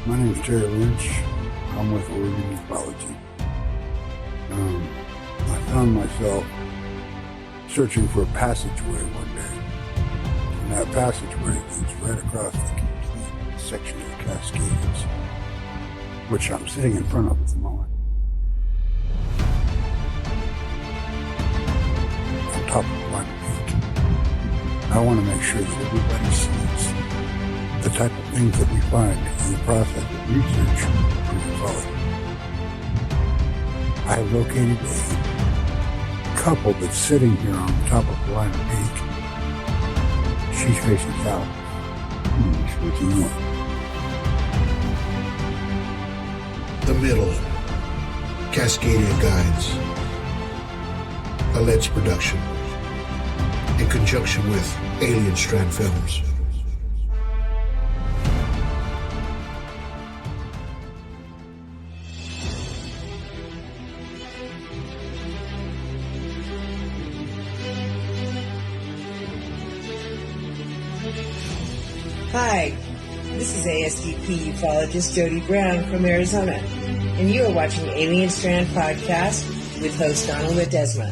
My name is Terry Linch. I'm with Ufology. I found myself searching for a passageway one day. And that passageway leads right across the complete section of the Cascades, which I'm sitting in front of at the moment. On top of one peak. I want to make sure that everybody sees the type of things that we find in the process of research for ufology. I have located a couple that's sitting here on the top of Blind Peak. She's facing south. He's facing north. The Middle, Cascadia Guides, a Ledesma production, in conjunction with Alien Strand Films. Hi, this is ASDP ufologist Jody Brown from Arizona, and you are watching Alien Strand Podcast with host Donald Ledesma.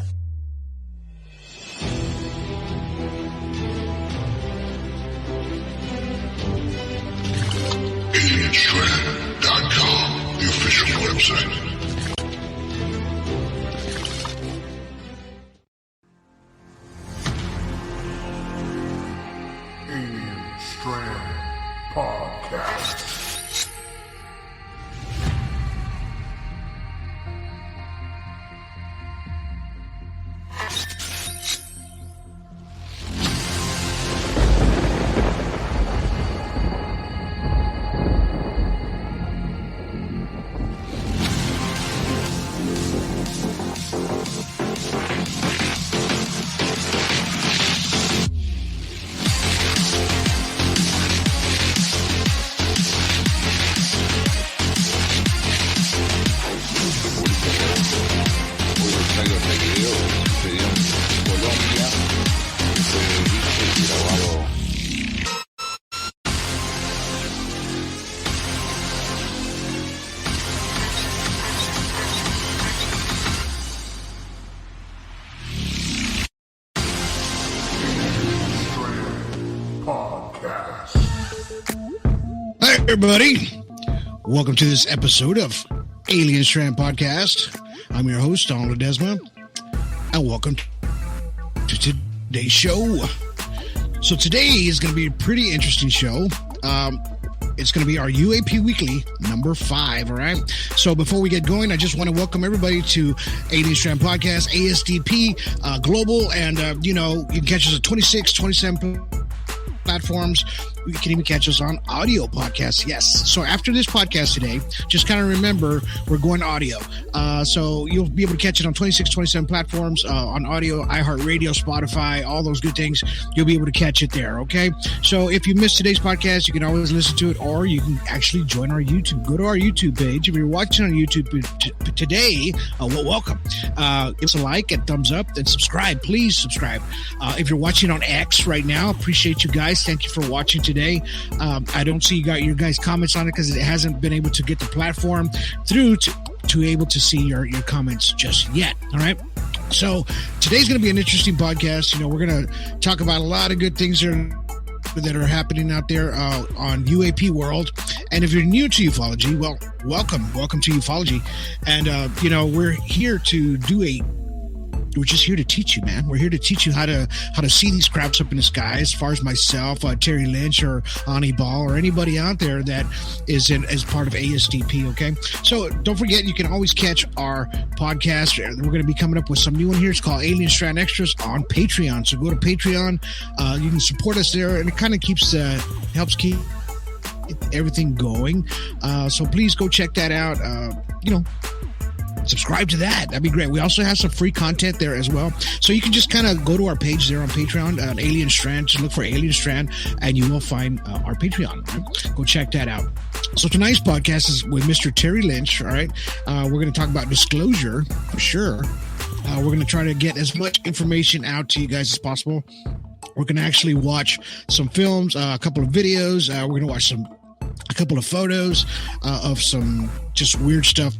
AlienStrand.com, the official website. Podcast. Hi, everybody. Welcome to this episode of Alien Strand Podcast. I'm your host, Donald Ledesma, and welcome to today's show. So today is going to be a pretty interesting show. It's going to be our UAP Weekly, number 5, all right? So before we get going, I just want to welcome everybody to Alien Strand Podcast, ASDP, Global, and, you can catch us at 26, 27 platforms. You can even catch us on audio podcasts. Yes. So after this podcast today, just kind of remember we're going audio. So you'll be able to catch it on 26, 27 platforms on audio, iHeartRadio, Spotify, all those good things. You'll be able to catch it there. Okay. So if you missed today's podcast, you can always listen to it, or you can actually join our YouTube. Go to our YouTube page. If you're watching on YouTube today, well, welcome. Give us a like and thumbs up and subscribe. Please subscribe. If you're watching on X right now, appreciate you guys. Thank you for watching today. I don't see your guys' comments on it because it hasn't been able to get the platform through to able to see your comments just yet. All right. So today's going to be an interesting podcast. We're going to talk about a lot of good things that are happening out there on UAP world. And if you're new to ufology, well, welcome to ufology. And we're here to we're just here to teach you, man. We're here to teach you how to see these crafts up in the sky. As far as myself, Terry Linch, or Ani Ball, or anybody out there that is as part of ASDP. Okay, so don't forget, you can always catch our podcast. We're going to be coming up with some new one here. It's called Alien Strand Extras on Patreon. So go to Patreon. You can support us there, and it kind of helps keep everything going. So please go check that out. Subscribe to that. That'd be great. We also have some free content there as well. So you can just kind of go to our page there on Patreon, Alien Strand. Just look for Alien Strand and you will find our Patreon. Right? Go check that out. So tonight's podcast is with Mr. Terry Linch. All right. We're going to talk about disclosure for sure. We're going to try to get as much information out to you guys as possible. We're going to actually watch some films, a couple of videos. We're going to watch some a couple of photos of some just weird stuff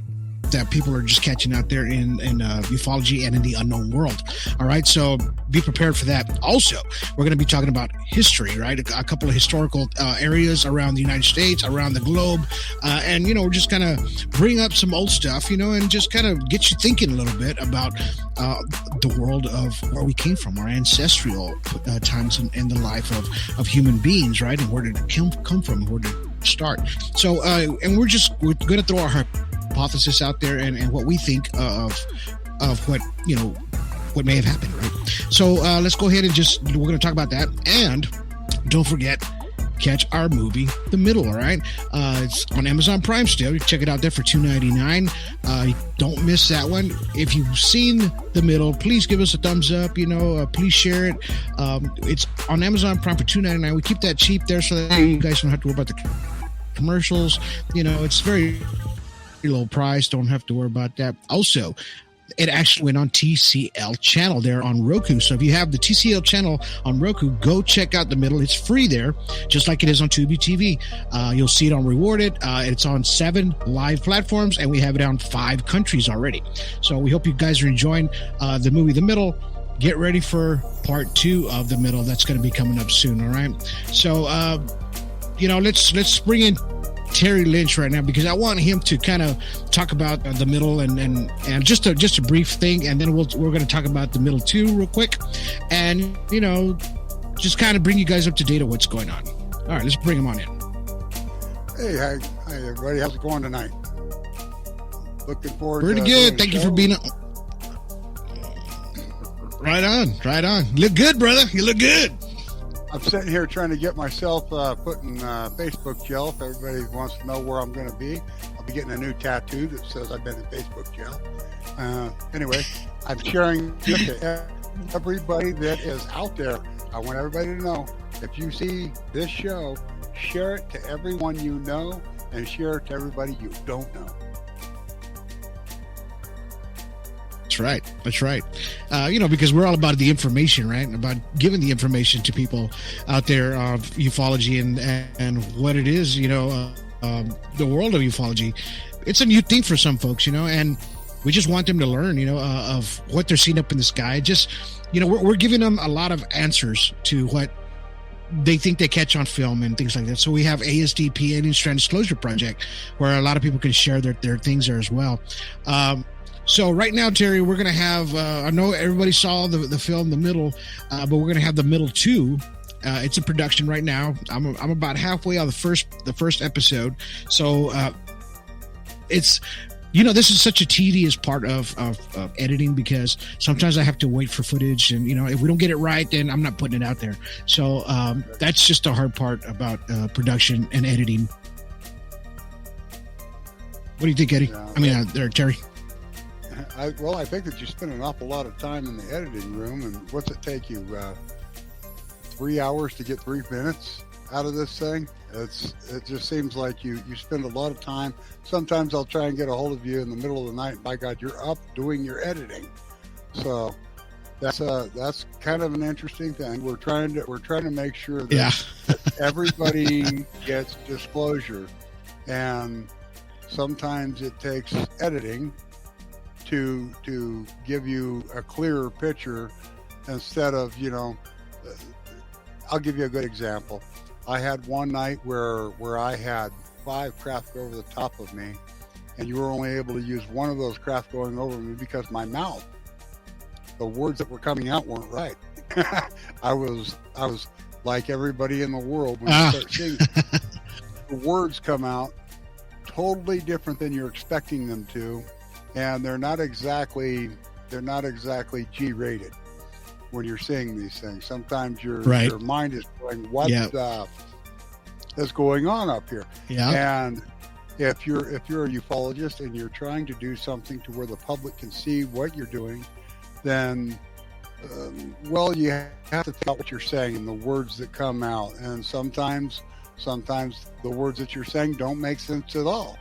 that people are just catching out there in ufology and in the unknown world. All right, so be prepared for that. Also, we're going to be talking about history, right? A couple of historical areas around the United States, around the globe, and we're just going to bring up some old stuff, and just kind of get you thinking a little bit about the world of where we came from, our ancestral times in the life of human beings, right? And where did it come from? Where did it start? So, and we're going to throw our hypothesis out there and what we think of what what may have happened, right? So let's go ahead and we're going to talk about that, and don't forget, catch our movie The Middle. All right, it's on Amazon Prime still. You check it out there for $2.99. Don't miss that one. If you've seen The Middle, please give us a thumbs up. Please share it. It's on Amazon Prime for $2.99. We keep that cheap there so that you guys don't have to worry about the commercials. It's very low price. Don't have to worry about that. Also, it actually went on TCL channel there on Roku. So if you have the TCL channel on Roku, go check out The Middle. It's free there, just like it is on Tubi TV. You'll see it on Rewarded. It's on 7 live platforms, and we have it on 5 countries already. So we hope you guys are enjoying the movie The Middle. Get ready for part 2 of The Middle. That's going to be coming up soon. All right. So, let's bring in Terry Linch right now, because I want him to kind of talk about The Middle and just a brief thing, and then we're going to talk about The Middle 2 real quick, and just kind of bring you guys up to date on what's going on. All right, let's bring him on in. Hey, hi everybody. How's it going tonight? Looking forward. Pretty good. Thank you for being on. Right on. Look good, brother. You look good. I'm sitting here trying to get myself put in Facebook jail. If everybody wants to know where I'm going to be, I'll be getting a new tattoo that says I've been in Facebook jail. Anyway, I'm sharing this to everybody that is out there. I want everybody to know, if you see this show, share it to everyone you know and share it to everybody you don't know. That's right. Because we're all about the information, right? About giving the information to people out there of ufology and what it is, the world of ufology. It's a new thing for some folks, and we just want them to learn, of what they're seeing up in the sky. Just, we're giving them a lot of answers to what they think they catch on film and things like that. So we have ASDP, Alien Strand Disclosure Project, where a lot of people can share their things there as well. So right now, Terry, we're going to have, I know everybody saw the film, The Middle, but we're going to have The Middle 2. It's in production right now. I'm about halfway on the first episode. So it's, this is such a tedious part of editing, because sometimes I have to wait for footage, and, if we don't get it right, then I'm not putting it out there. So that's just the hard part about production and editing. What do you think, Eddie? Terry? I think that you spend an awful lot of time in the editing room, and what's it take you, 3 hours to get 3 minutes out of this thing? It just seems like you spend a lot of time. Sometimes I'll try and get a hold of you in the middle of the night, and by God, you're up doing your editing. So that's kind of an interesting thing. We're trying to make sure that everybody gets disclosure, and sometimes it takes editing to give you a clearer picture, instead of, I'll give you a good example. I had one night where I had 5 craft go over the top of me, and you were only able to use one of those craft going over me because my mouth, the words that were coming out weren't right. I was like everybody in the world when you start seeing the words come out totally different than you're expecting them to. And they're not exactly G-rated when you're seeing these things. Sometimes your mind is going, what is going on up here? Yeah. And if you're a ufologist and you're trying to do something to where the public can see what you're doing, then you have to think about what you're saying and the words that come out. And sometimes the words that you're saying don't make sense at all,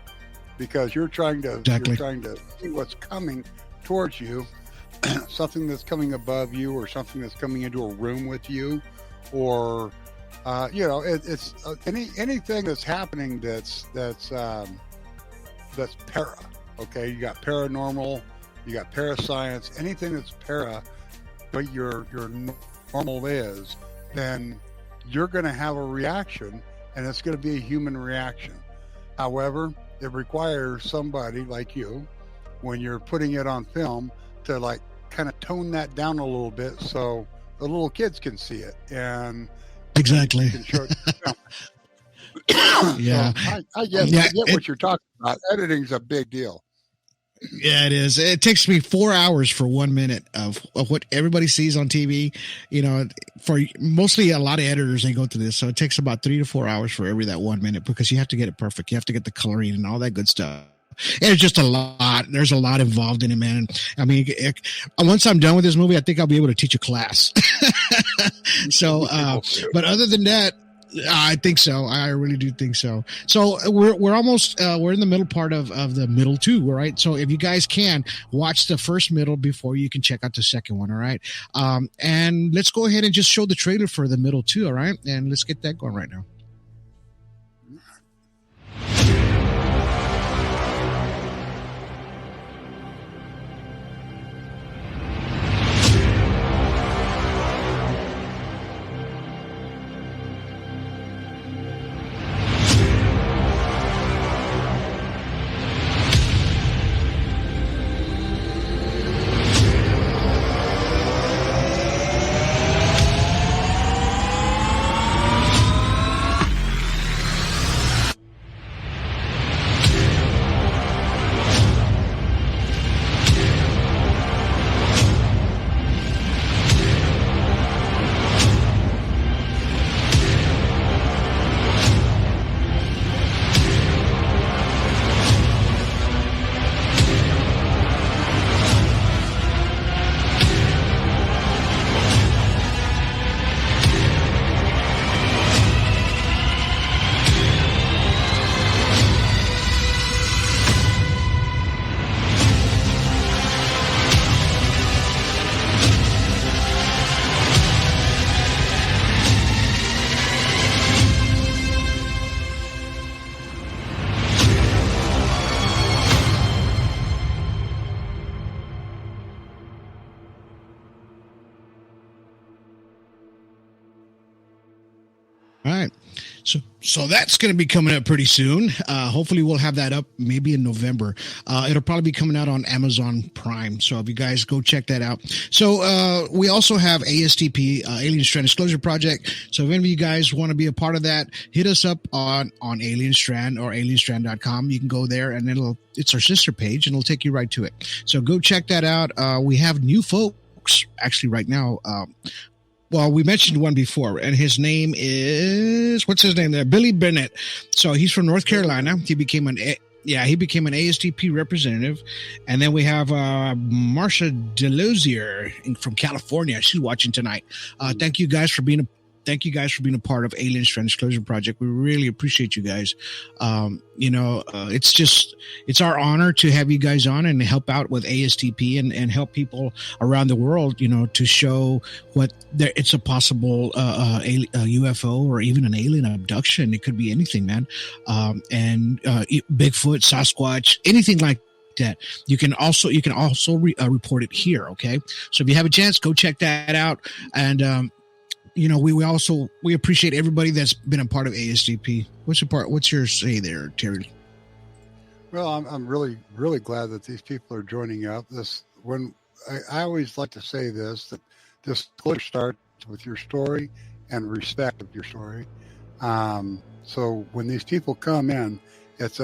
because you're trying to see what's coming towards you, something that's coming above you, or something that's coming into a room with you, or It's anything that's happening that's para. Okay, you got paranormal, you got parascience, anything that's para, but your normal is, then you're going to have a reaction, and it's going to be a human reaction. However, it requires somebody like you, when you're putting it on film, to like kind of tone that down a little bit so the little kids can see it. And exactly. Yeah. So I get what you're talking about. Editing's a big deal. Yeah, it is. It takes me 4 hours for 1 minute of what everybody sees on TV. For mostly a lot of editors, they go through this. So it takes about 3 to 4 hours for that 1 minute, because you have to get it perfect. You have to get the coloring and all that good stuff. And it's just a lot. There's a lot involved in it, man. I mean, once I'm done with this movie, I think I'll be able to teach a class. So, but other than that, I think so. I really do think so. So we're almost we're in the middle part of the middle two, right? So if you guys can watch the first middle before you can check out the second one, all right? And let's go ahead and just show the trailer for the middle two, all right? And let's get that going right now. All right. So that's going to be coming up pretty soon. Hopefully we'll have that up maybe in November. It'll probably be coming out on Amazon Prime. So if you guys go check that out. So we also have ASTP, Alien Strand Disclosure Project. So if any of you guys want to be a part of that, hit us up on Alien Strand or alienstrand.com. You can go there and it's our sister page and it'll take you right to it. So go check that out. We have new folks actually right now. Well, we mentioned one before, and his name is, what's his name there? Billy Bennett. So he's from North Carolina. He became an ASTP representative. And then we have Marcia Delosier from California. She's watching tonight. Thank you guys for being a part of Alien Strand Disclosure Project. We really appreciate you guys. It's our honor to have you guys on and help out with ASTP and help people around the world, to show it's a possible UFO or even an alien abduction. It could be anything, man. And Bigfoot, Sasquatch, anything like that. You can also report it here. Okay. So if you have a chance, go check that out. And, we appreciate everybody that's been a part of ASTP. What's your say there, Terry? Well, I'm really, really glad that these people are joining up. I always like to say this, that disclosure starts with your story and respect of your story. So when these people come in, it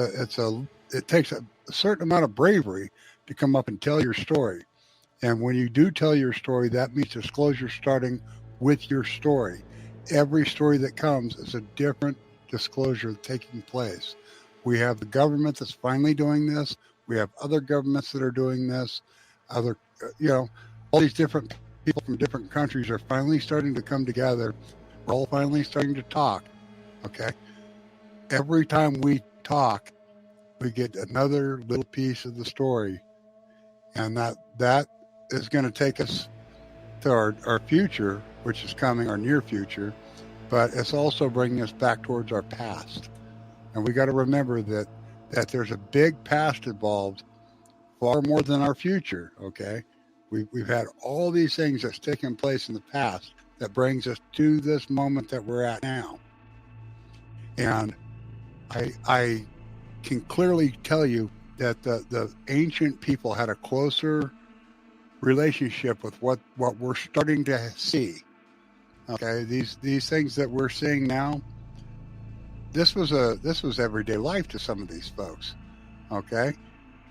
takes a certain amount of bravery to come up and tell your story. And when you do tell your story, that means disclosure starting with your story. Every story that comes is a different disclosure taking place. We have the government that's finally doing this. We have other governments that are doing this. All these different people from different countries are finally starting to come together. We're all finally starting to talk. Okay. Every time we talk, we get another little piece of the story. And that is going to take us to our future, which is coming, our near future. but it's also bringing us back towards our past. And we got to remember that there's a big past involved, far more than our future, okay? We've had all these things that's taken place in the past that brings us to this moment that we're at now. And I can clearly tell you that the ancient people had a closer relationship with what we're starting to see. Okay, these things that we're seeing now, this was everyday life to some of these folks. Okay,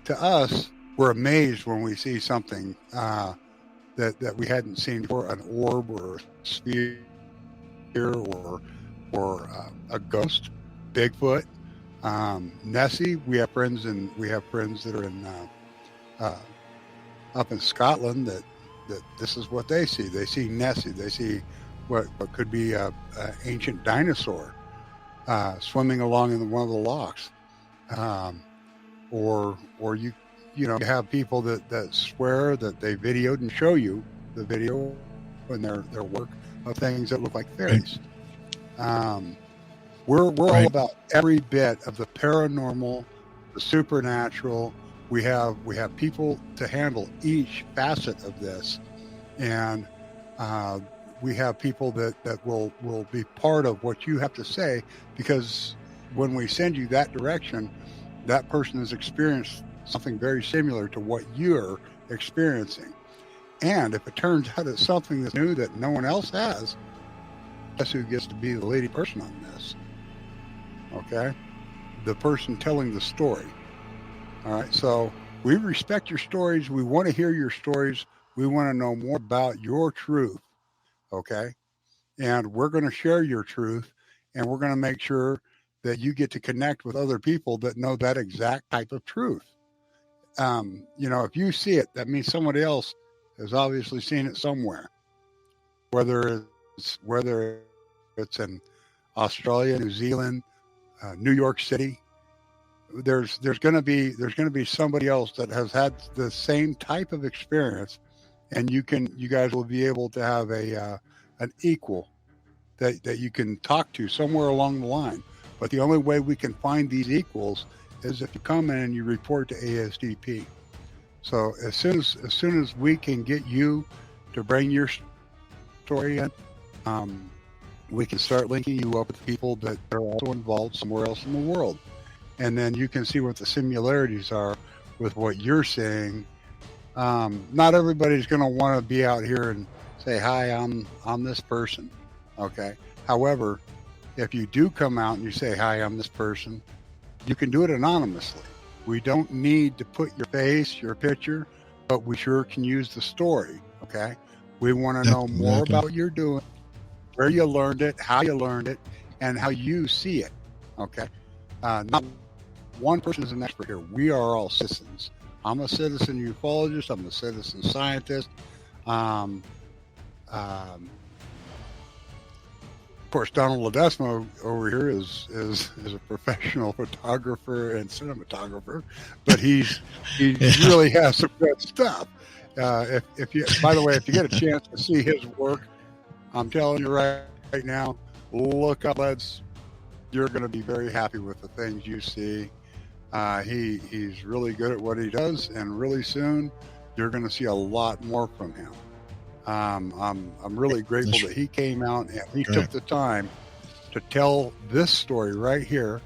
to us, we're amazed when we see something that we hadn't seen before, an orb or a sphere or a ghost, Bigfoot, Nessie. We have friends that are in up in Scotland that this is what they see. They see Nessie. They see what could be a ancient dinosaur swimming along in one of the locks, or you have people that swear that they videoed and show you the video and their work of things that look like fairies. We're all about every bit of the paranormal, the supernatural. We have people to handle each facet of this, and we have people that will be part of what you have to say, because when we send you that direction, that person has experienced something very similar to what you're experiencing. And if it turns out it's something that's new that no one else has, guess who gets to be the leading person on this? Okay? The person telling the story. All right, so we respect your stories. We want to hear your stories. We want to know more about your truth, okay? And we're going to share your truth, and we're going to make sure that you get to connect with other people that know that exact type of truth. If you see it, that means somebody else has obviously seen it somewhere, whether it's in Australia, New Zealand, New York City. There's going to be somebody else that has had the same type of experience, and you guys will be able to have an equal that you can talk to somewhere along the line. But the only way we can find these equals is if you come in and you report to ASDP. So as soon as we can get you to bring your story in, we can start linking you up with people that are also involved somewhere else in the world. And then you can see what the similarities are with what you're seeing. Not everybody's going to want to be out here and say, hi, I'm this person. Okay. However, if you do come out and you say, hi, I'm this person, you can do it anonymously. We don't need to put your face, your picture, but we sure can use the story. Okay. We want to know more about what you're doing, where you learned it, how you learned it, and how you see it. Okay. Not one person is an expert here. We are all citizens. I'm a citizen ufologist. I'm a citizen scientist. Of course, Donald Ledesma over here is a professional photographer and cinematographer, but he really has some good stuff. If you, by the way, if you get a chance to see his work, I'm telling you right now, look up Leds. You're going to be very happy with the things you see. He's really good at what he does, and really soon you're going to see a lot more from him. I'm really grateful that he came out and he took the time to tell this story right here,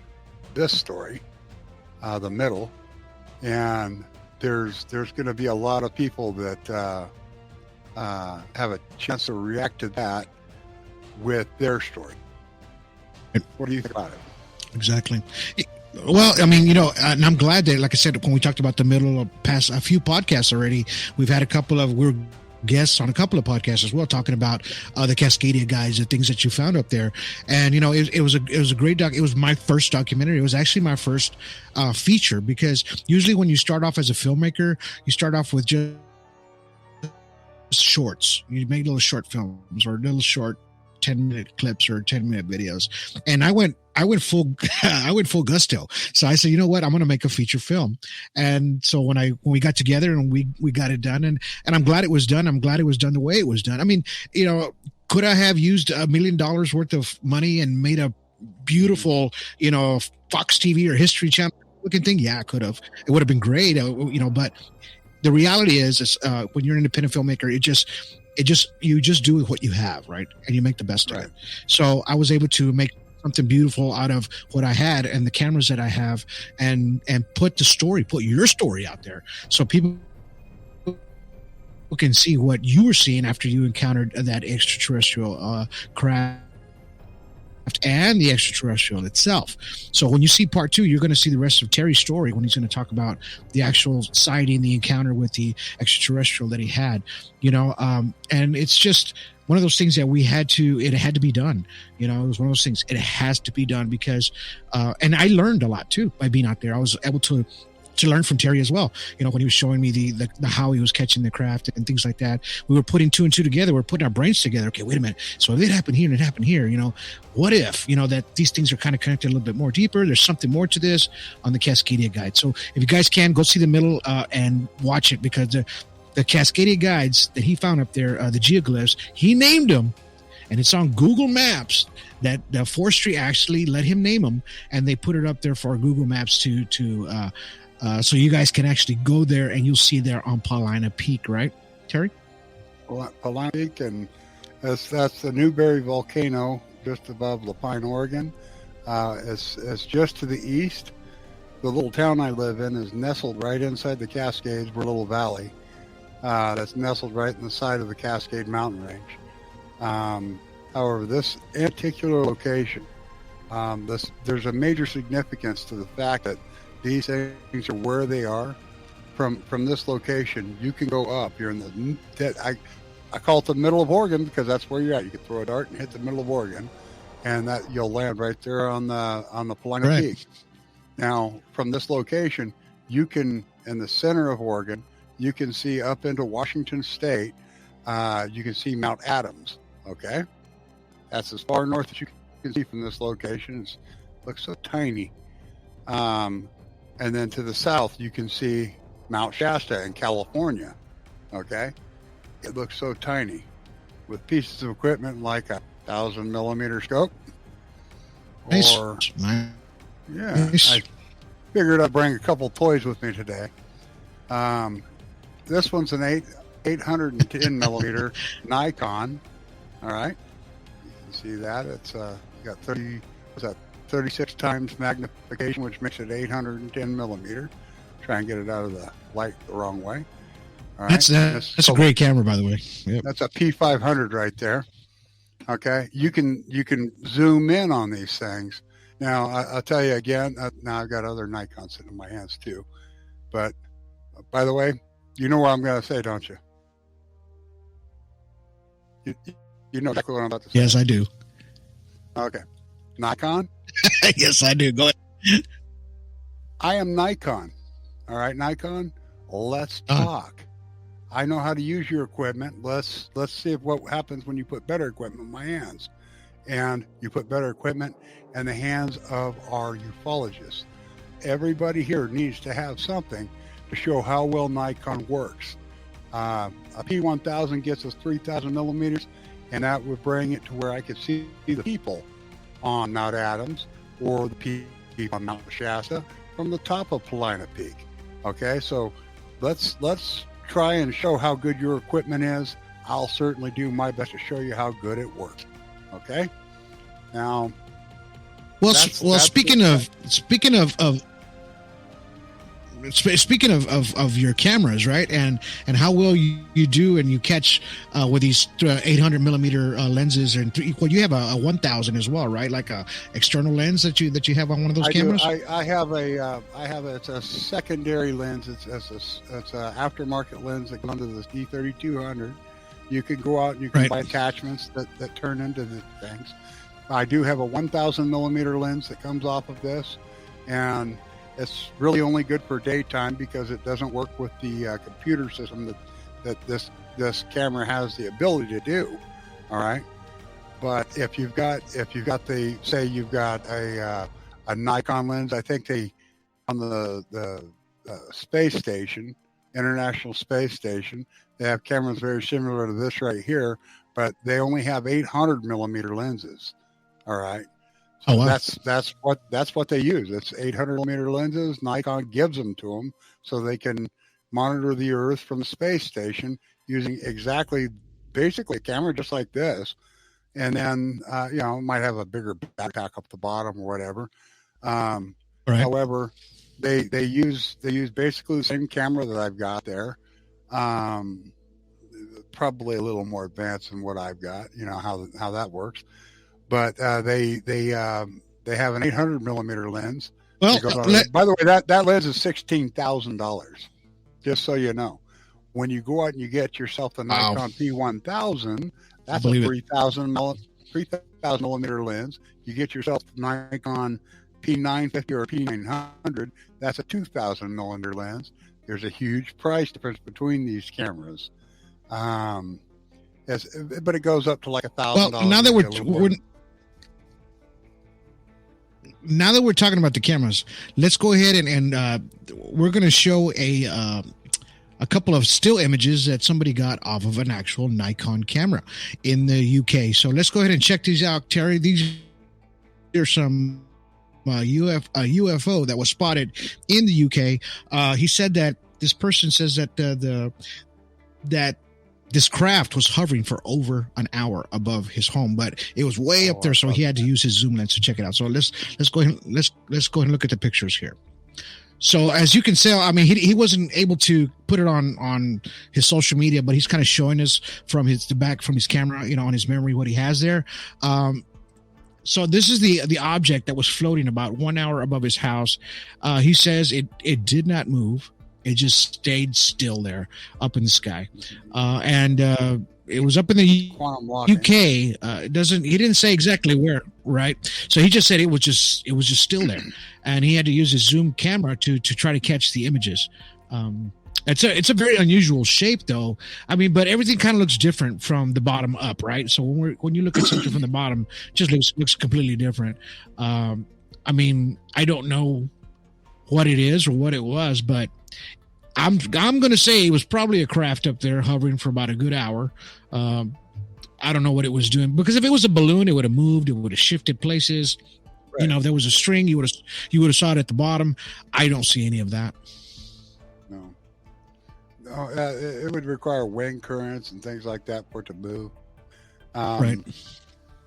the middle, and there's going to be a lot of people that have a chance to react to that with their story. What do you think about it? Exactly. Well, I mean, and I'm glad that, like I said, when we talked about the middle of past a few podcasts already, we've had we're guests on a couple of podcasts as well, talking about the Cascadia guys, the things that you found up there. And, it was a great it was my first documentary. It was actually my first feature, because usually when you start off as a filmmaker, you start off with just shorts. You make little short films or little short 10-minute clips or 10-minute videos. And I went full gusto. So I said, you know what, I'm going to make a feature film. And so when we got together and we got it done, and I'm glad it was done. I'm glad it was done the way it was done. I mean, Could I have used $1 million worth of money and made a beautiful, Fox TV or History Channel looking thing? Yeah, I could have. It would have been great, but the reality is when you're an independent filmmaker, you just do what you have, right? And you make the best of it. So I was able to make something beautiful out of what I had and the cameras that I have, and put your story out there, so people can see what you were seeing after you encountered that extraterrestrial craft and the extraterrestrial itself. So when you see part 2, you're going to see the rest of Terry's story when he's going to talk about the actual sighting, the encounter with the extraterrestrial that he had, and it's just one of those things that it had to be done. It was one of those things. It has to be done because, and I learned a lot too by being out there. I was able to learn from Terry as well. When he was showing me the how he was catching the craft and things like that, we were putting 2 and 2 together. We're putting our brains together. Okay, wait a minute. So if it happened here and it happened here, what if, that these things are kind of connected a little bit more deeper. There's something more to this on the Cascadia Guide. So if you guys can, go see the middle and watch it, because the Cascadia Guides that he found up there, the geoglyphs, he named them, and it's on Google Maps. That the forestry actually let him name them, and they put it up there for Google Maps to so you guys can actually go there, and you'll see there on Paulina Peak, right, Terry? Paulina Peak, and that's the Newberry volcano just above Lapine, Oregon. It's just to the east. The little town I live in is nestled right inside the Cascades. We're a little valley that's nestled right in the side of the Cascade Mountain Range. However, this particular location, there's a major significance to the fact that these things are where they are. From this location, you can go up. You're in I call it the middle of Oregon, because that's where you're at. You can throw a dart and hit the middle of Oregon, and that you'll land right there on the Paulina Peak. Now, from this location, you can, in the center of Oregon, you can see up into Washington State. You can see Mount Adams. Okay, that's as far north as you can see from this location. It looks so tiny. And then to the south, you can see Mount Shasta in California. Okay, it looks so tiny, with pieces of equipment like a 1,000 millimeter scope. Nice. Nice. I figured I'd bring a couple toys with me today. This one's an 810 millimeter Nikon. All right, you can see that it's got 36 times magnification, which makes it 810 millimeter. Try and get it out of the light the wrong way. All right. That's a great camera, by the way. Yep. That's a P500 right there. Okay, you can zoom in on these things. Now I'll tell you again. Now I've got other Nikons sitting in my hands too. But by the way, you know what I'm going to say, don't you? You know exactly what I'm about to say. Yes, I do. Okay, Nikon. Yes, I do. Go ahead. I am Nikon. All right, Nikon. Let's talk. I know how to use your equipment. Let's see what happens when you put better equipment in my hands, and you put better equipment in the hands of our ufologists. Everybody here needs to have something to show how well Nikon works. A P1000 gets us 3,000 millimeters, and that would bring it to where I could see the people on Mount Adams or the people on Mount Shasta from the top of Paulina Peak. Okay, so let's try and show how good your equipment is. I'll certainly do my best to show you how good it works. Okay, now. Speaking of your cameras, right, and how well you do, and you catch with these 800 millimeter lenses, and you have a 1000 as well, right? Like a external lens that you have on one of those cameras. I have it's a secondary lens. It's a aftermarket lens that comes into this D3200. You can go out and you can buy attachments that turn into the things. I do have a 1000 millimeter lens that comes off of this, and it's really only good for daytime because it doesn't work with the computer system that this camera has the ability to do. All right, but if you've got you've got a Nikon lens, I think on the space station, International Space Station, they have cameras very similar to this right here, but they only have 800 millimeter lenses. All right. So Oh, wow. that's what they use. It's 800 millimeter lenses. Nikon gives them to them so they can monitor the Earth from the space station using basically a camera just like this. And then, might have a bigger backpack up the bottom or whatever. Right. However, they use basically the same camera that I've got there. Probably a little more advanced than what I've got, how that works. But they have an 800 millimeter lens. Well, by the way, that lens is $16,000. Just so you know, when you go out and you get yourself the Nikon P1000, that's a 3,000 millimeter lens. You get yourself the Nikon P950 or P900, that's a 2,000 millimeter lens. There's a huge price difference between these cameras. But it goes up to like $1,000. Well, now that we're talking about the cameras, let's go ahead and we're going to show a couple of still images that somebody got off of an actual Nikon camera in the UK. So let's go ahead and check these out, Terry. These are some UFO that was spotted in the UK. He said that this person says that that this craft was hovering for over an hour above his home, but it was way up there, so he had to use his zoom lens to check it out. So let's go ahead and look at the pictures here. So as you can see, I mean, he wasn't able to put it on his social media, but he's kind of showing us from his camera, on his memory, what he has there. So this is the object that was floating about 1 hour above his house. He says it did not move. It just stayed still there up in the sky. And it was up in the UK. He didn't say exactly where, right? So he just said it was just still there. And he had to use his zoom camera to try to catch the images. It's a very unusual shape, though. I mean, but everything kind of looks different from the bottom up, right? So when you look at something from the bottom, it just looks completely different. I mean, I don't know what it is or what it was, but I'm going to say it was probably a craft up there hovering for about a good hour. I don't know what it was doing, because if it was a balloon, it would have moved, it would have shifted places. Right. If there was a string, you would have saw it at the bottom. I don't see any of that. No, it would require wing currents and things like that for it to move. Right.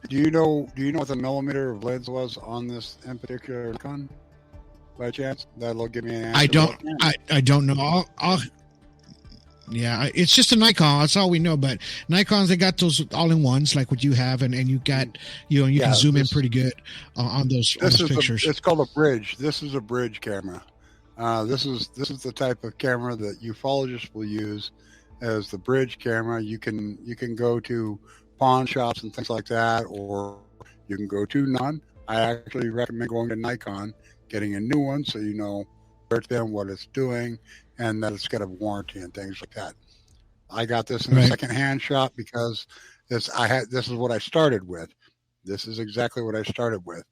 Do you know what the millimeter of lens was on this in particular Nikon? By chance, that'll give me an answer. I don't know. It's just a Nikon. That's all we know. But Nikons, they got those all-in-ones like what you have, and you got you can zoom in pretty good on those pictures. It's called a bridge. This is a bridge camera. This is the type of camera that ufologists will use as the bridge camera. You can go to pawn shops and things like that, or you can go to none. I actually recommend going to Nikon, getting a new one, so you know where it's been, what it's doing, and that it's got a warranty and things like that. I got this in a secondhand shop because this is what I started with. This is exactly what I started with.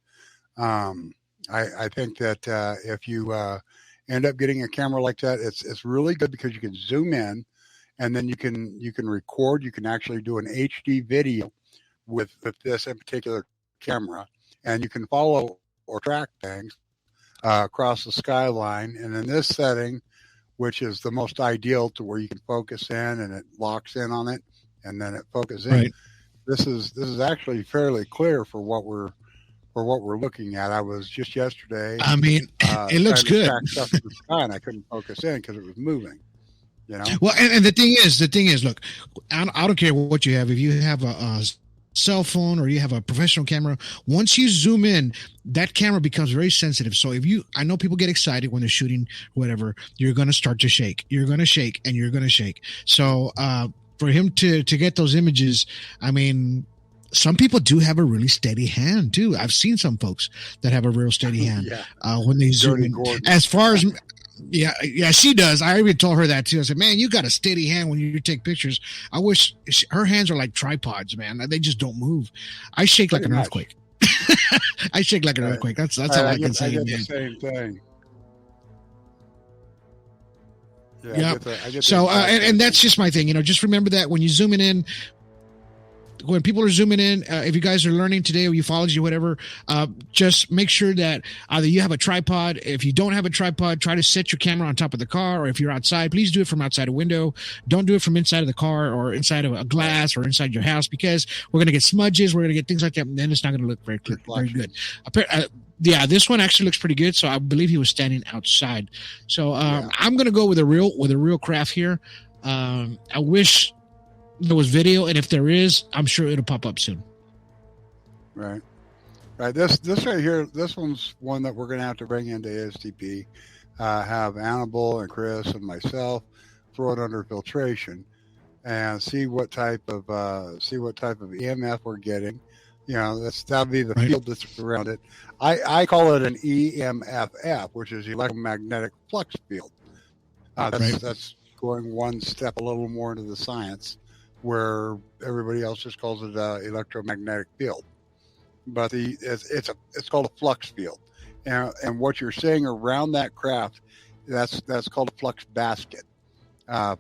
I think that if you end up getting a camera like that, it's really good because you can zoom in, and then you can record. You can actually do an HD video with this in particular camera, and you can follow or track things across the skyline. And in this setting, which is the most ideal to where you can focus in and it locks in on it and then it focuses in. This is actually fairly clear for what we're looking at. I was just yesterday. I mean, it looks good. Stuff in the sky and I couldn't focus in because it was moving. Well, and the thing is, look, I don't care what you have. If you have a cell phone or you have a professional camera, once you zoom in, that camera becomes very sensitive. So I know people get excited when they're shooting whatever, you're going to start to shake. You're going to shake and you're going to shake. So for him to get those images, I mean, some people do have a really steady hand too. I've seen some folks that have a real steady hand when they zoom in. As far as yeah, she does. I even told her that too. I said, "Man, you got a steady hand when you take pictures." I wish her hands are like tripods, man. They just don't move. I shake like an earthquake. I shake like an earthquake. That's all I can say, man. The same thing. Yeah. So, and that's just my thing. Just remember that when you zoom in, when people are zooming in, if you guys are learning today or ufology, whatever, just make sure that either you have a tripod. If you don't have a tripod, try to set your camera on top of the car, or if you're outside, please do it from outside a window. Don't do it from inside of the car or inside of a glass or inside your house, because we're going to get smudges. We're going to get things like that. And then it's not going to look very good. Yeah, this one actually looks pretty good. So I believe he was standing outside. So I'm going to go with a real craft here. I wish there was video, and if there is, I'm sure it'll pop up soon. Right. This right here, this one's one that we're going to have to bring into ASTP. Have Annabelle and Chris and myself throw it under filtration and see what type of EMF we're getting. You know, that'll be the field that's around it. I call it an EMFF, which is electromagnetic flux field. That's going one step a little more into the science, where everybody else just calls it electromagnetic field. But it's called a flux field, and what you're seeing around that craft, that's called a flux basket,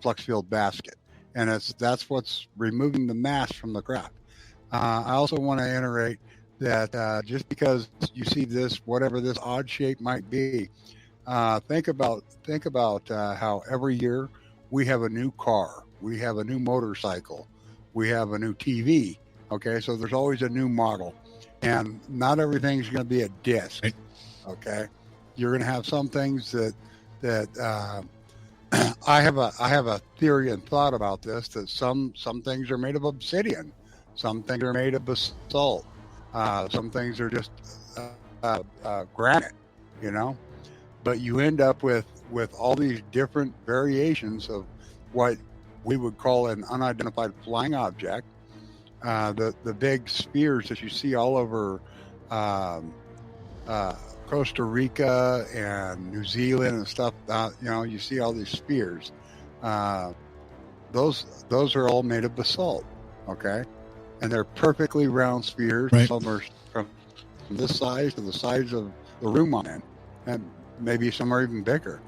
flux field basket, and that's what's removing the mass from the craft. I also want to iterate that just because you see this, whatever this odd shape might be, think about how every year we have a new car, we have a new motorcycle, we have a new TV. Okay, so there's always a new model, and not everything's going to be a disc. Okay, you're going to have some things that I have a theory and thought about this, that some things are made of obsidian, some things are made of basalt, some things are just granite, you know. But you end up with all these different variations of what we would call an unidentified flying object. The big spheres that you see all over Costa Rica and New Zealand and stuff, you know, you see all these spheres. Those are all made of basalt, okay? And they're perfectly round spheres. Right. Some are from this size to the size of the room I'm in, and maybe some are even bigger.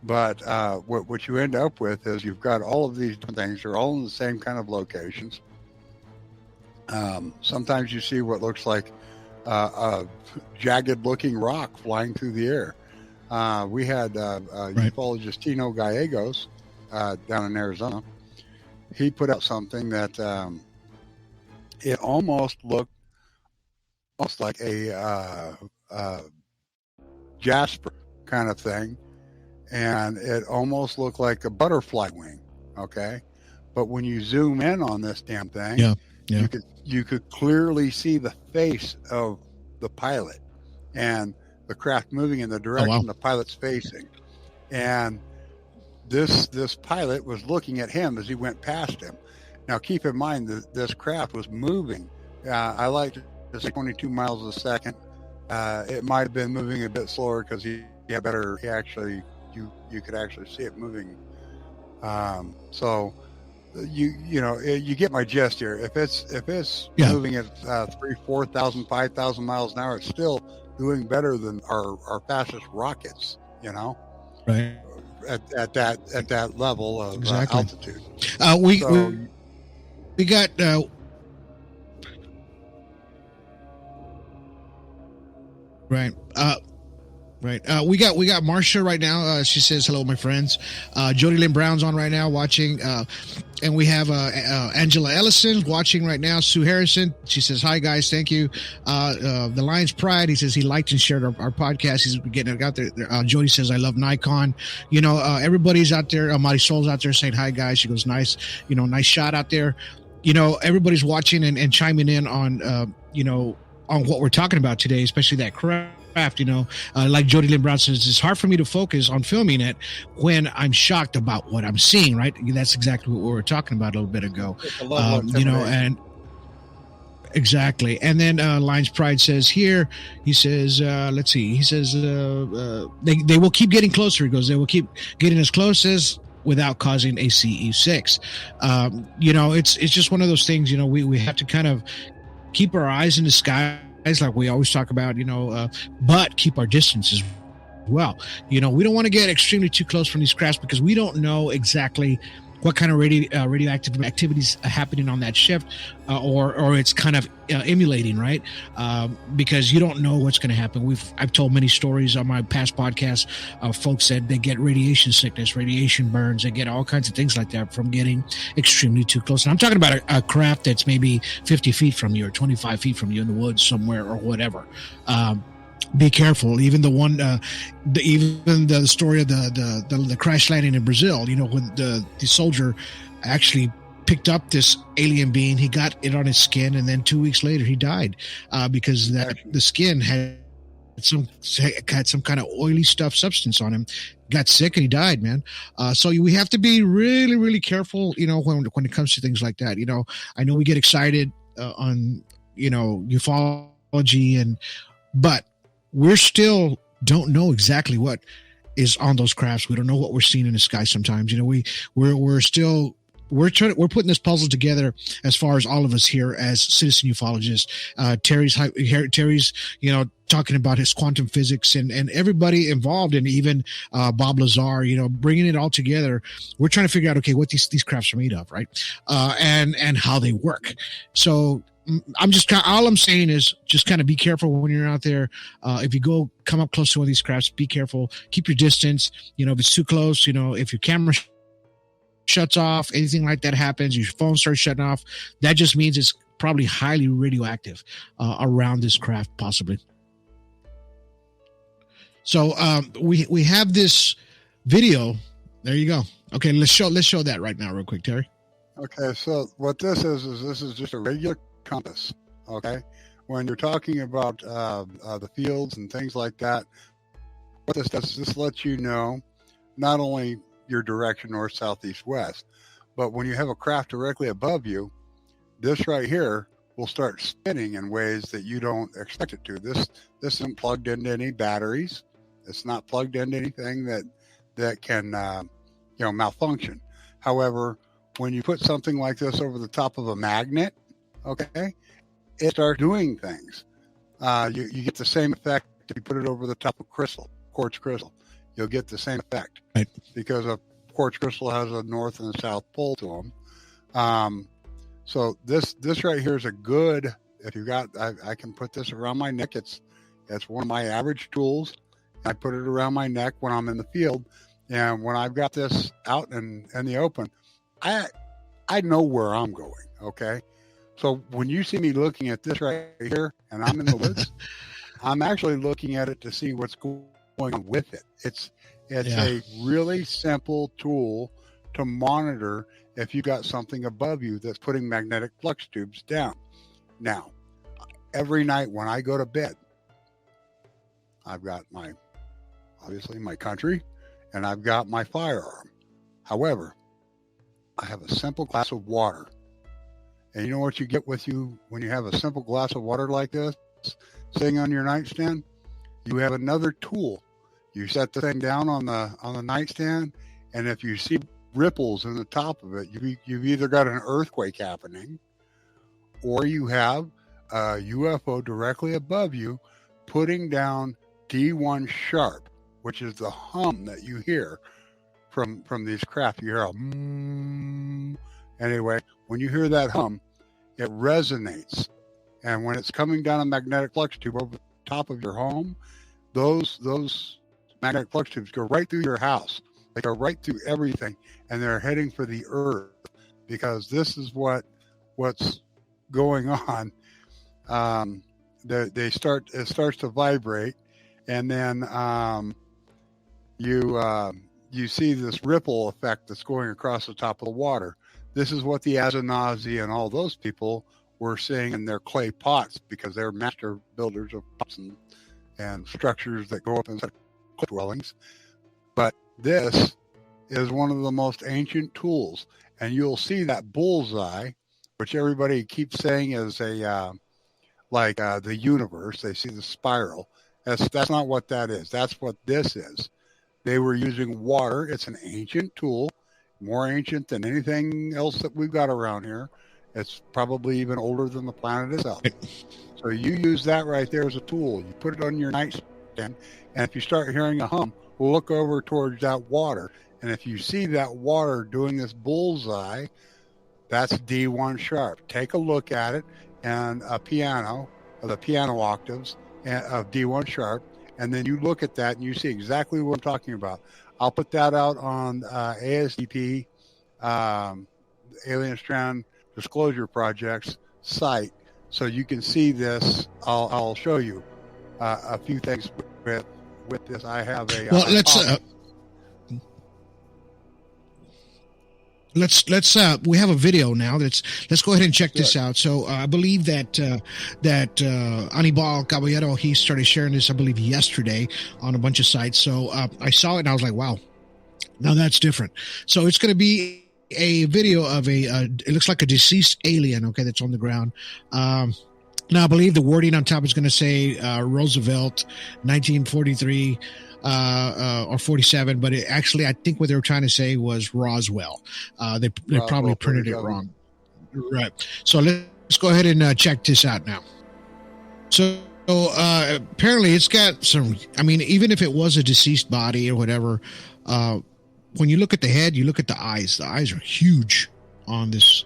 But what you end up with is you've got all of these different things. They're all in the same kind of locations. Sometimes you see what looks like a jagged-looking rock flying through the air. We had ufologist Tino Gallegos down in Arizona. He put out something that it almost looked like a jasper kind of thing, and it almost looked like a butterfly wing. Okay, but when you zoom in on this damn thing, you could clearly see the face of the pilot and the craft moving in the direction the pilot's facing. And this pilot was looking at him as he went past him. Now, keep in mind that this craft was moving. I like to say 22 miles a second. It might have been moving a bit slower because you could actually see it moving. So you get my gist here. If it's moving at 4,000, 5,000 miles an hour, it's still doing better than our fastest rockets. You know, right? At that level of altitude. We got. Right. We got Marcia right now. She says, hello, my friends. Jody Lynn Brown's on right now watching. And we have Angela Ellison watching right now. Sue Harrison. She says, hi, guys. Thank you. The Lion's Pride. He says he liked and shared our podcast. He's getting it out there. Jody says, I love Nikon. You know, everybody's out there. Marisol's out there saying, hi, guys. She goes, nice. You know, nice shot out there. You know, everybody's watching and chiming in on, on what we're talking about today, especially that craft, you know, like Jody Lynn Brown says, it's hard for me to focus on filming it when I'm shocked about what I'm seeing, right? That's exactly what we were talking about a little bit ago. You know, and exactly. And then Lion's Pride says here, he says, let's see, he says, they will keep getting closer. He goes, they will keep getting as close as without causing a CE6. You know, it's just one of those things, you know, we have to kind of keep our eyes in the skies, like we always talk about, you know, but keep our distance as well. You know, we don't want to get extremely too close from these crafts because we don't know exactly what kind of radioactive activities happening on that shift, or it's kind of emulating, right? Because you don't know what's going to happen. I've told many stories on my past podcasts of folks that they get radiation sickness, radiation burns, they get all kinds of things like that from getting extremely too close. And I'm talking about a craft that's maybe 50 feet from you or 25 feet from you in the woods somewhere or whatever. Be careful. Even the one, even the story of the crash landing in Brazil. You know, when the soldier actually picked up this alien being, he got it on his skin, and then 2 weeks later he died because the skin had some kind of oily substance on him. Got sick and he died, man. So we have to be really, really careful. You know, when it comes to things like that. You know, I know we get excited on ufology but we're still don't know exactly what is on those crafts. We don't know what we're seeing in the sky sometimes. You know, we're putting this puzzle together as far as all of us here as citizen ufologists. Terry's, you know, talking about his quantum physics and everybody involved, and even Bob Lazar, you know, bringing it all together. We're trying to figure out, okay, what these crafts are made of, right? And how they work. So all I'm saying is just kind of be careful when you're out there. If you come up close to one of these crafts, be careful, keep your distance. You know, if it's too close, you know, if your camera shuts off, anything like that happens, your phone starts shutting off, that just means it's probably highly radioactive around this craft, possibly. So we have this video. There you go. Okay, let's show that right now real quick, Terry. Okay, so what this is just a regular compass. Okay, when you're talking about the fields and things like that, what this does is this lets you know not only your direction, north, south, east, west, but when you have a craft directly above you, this right here will start spinning in ways that you don't expect it to. This isn't plugged into any batteries. It's not plugged into anything that can malfunction. However, when you put something like this over the top of a magnet, okay, it starts doing things. You get the same effect if you put it over the top of quartz crystal. You'll get the same effect, right? Because a quartz crystal has a north and a south pole to them. So this right here is a good. If you got, I can put this around my neck. It's one of my average tools. I put it around my neck when I'm in the field, and when I've got this out in the open, I know where I'm going. Okay, so when you see me looking at this right here, and I'm in the woods, I'm actually looking at it to see what's going on with it. It's a really simple tool to monitor if you got something above you that's putting magnetic flux tubes down. Now, every night when I go to bed, I've got obviously my country, and I've got my firearm. However, I have a simple glass of water. And you know what you get with you when you have a simple glass of water like this sitting on your nightstand? You have another tool. You set the thing down on the nightstand, and if you see ripples in the top of it, you've either got an earthquake happening, or you have a UFO directly above you putting down D1 sharp, which is the hum that you hear from these craft. You hear a anyway, when you hear that hum, it resonates. And when it's coming down a magnetic flux tube over the top of your home, those magnetic flux tubes go right through your house. They go right through everything, and they're heading for the earth, because this is what's going on. It starts to vibrate, and then you see this ripple effect that's going across the top of the water. This is what the Azenazi and all those people were seeing in their clay pots, because they're master builders of pots and structures that go up inside cliff dwellings. But this is one of the most ancient tools, and you'll see that bullseye, which everybody keeps saying is the universe. They see the spiral. That's not what that is. That's what this is. They were using water. It's an ancient tool, more ancient than anything else that we've got around here. It's probably even older than the planet itself. So you use that right there as a tool. You put it on your nightstand, and if you start hearing a hum, look over towards that water And if you see that water doing this bullseye, that's D1 sharp. Take a look at it and the piano octaves of D1 sharp, and then you look at that and you see exactly what I'm talking about. I'll put that out on ASDP, Alien Strand Disclosure Project's site, so you can see this. I'll show you a few things with this. I have a let's we have a video now. Let's go ahead and check this out. So I believe that Anibal Caballero, he started sharing this, I believe, yesterday on a bunch of sites. So I saw it and I was like, wow, now that's different. So it's going to be a video of it looks like a deceased alien, okay, that's on the ground. Now I believe the wording on top is going to say Roosevelt, 1943 or 47, but actually I think what they were trying to say was Roswell. They probably printed it wrong. Right. So let's go ahead and check this out now. So apparently it's got some, I mean, even if it was a deceased body or whatever, when you look at the head, you look at the eyes. The eyes are huge on this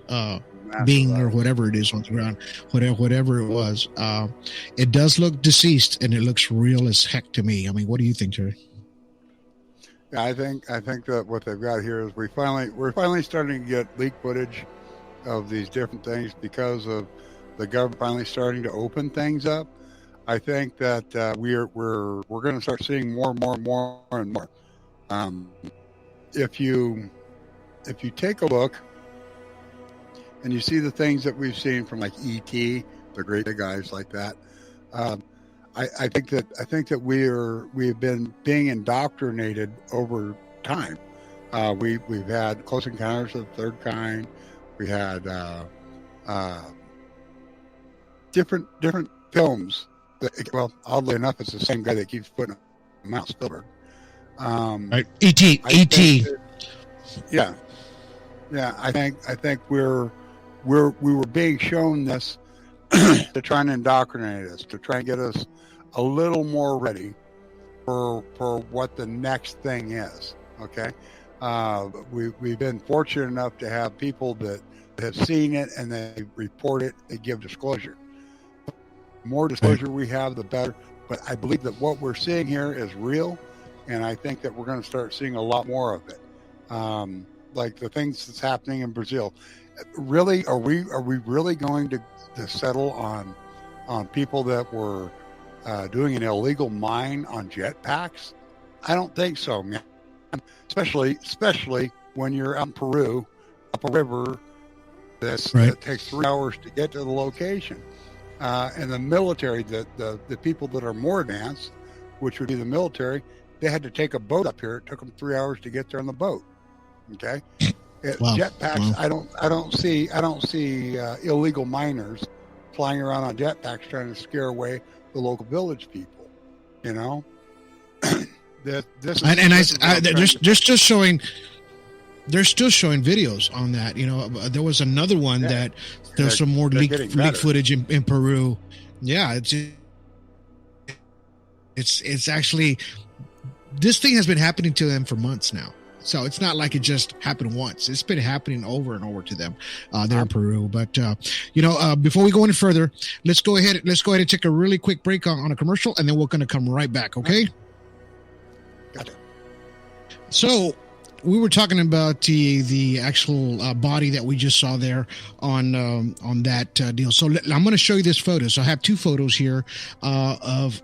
being or whatever it is on the ground, whatever it was. It does look deceased, and it looks real as heck to me. I mean, what do you think, Terry? Yeah, I think that what they've got here is we're finally starting to get leak footage of these different things because of the government finally starting to open things up. I think that we're going to start seeing more and more. If you take a look and you see the things that we've seen from like E.T., the great big guys like that, I think that we've been being indoctrinated over time. We've had Close Encounters of the Third Kind. We had different films. Well, oddly enough, it's the same guy that keeps putting them out, Spielberg. Right. E.T. Yeah. I think we were being shown this to try and indoctrinate us, to try and get us a little more ready for what the next thing is. Okay. We've been fortunate enough to have people that have seen it and they report it, they give disclosure. The more disclosure we have, the better. But I believe that what we're seeing here is real, and I think that we're going to start seeing a lot more of it. Like the things that's happening in Brazil. Really, are we really going to settle on people that were doing an illegal mine on jetpacks? I don't think so, man. Especially when you're out in Peru, up a river that takes 3 hours to get to the location. And the military, the people that are more advanced, which would be the military, they had to take a boat up here. It took them 3 hours to get there on the boat. Okay, jetpacks. Wow. I don't see illegal miners flying around on jetpacks trying to scare away the local village people. You know, they're still showing videos on that. You know, there was another one that there's some more leak footage in Peru. Yeah, it's actually, this thing has been happening to them for months now. So it's not like it just happened once. It's been happening over and over to them there in Peru. But, before we go any further, let's go ahead and take a really quick break on a commercial, and then we're going to come right back. Okay. Got it. So we were talking about the actual body that we just saw there on that deal. So I'm going to show you this photo. So I have two photos here of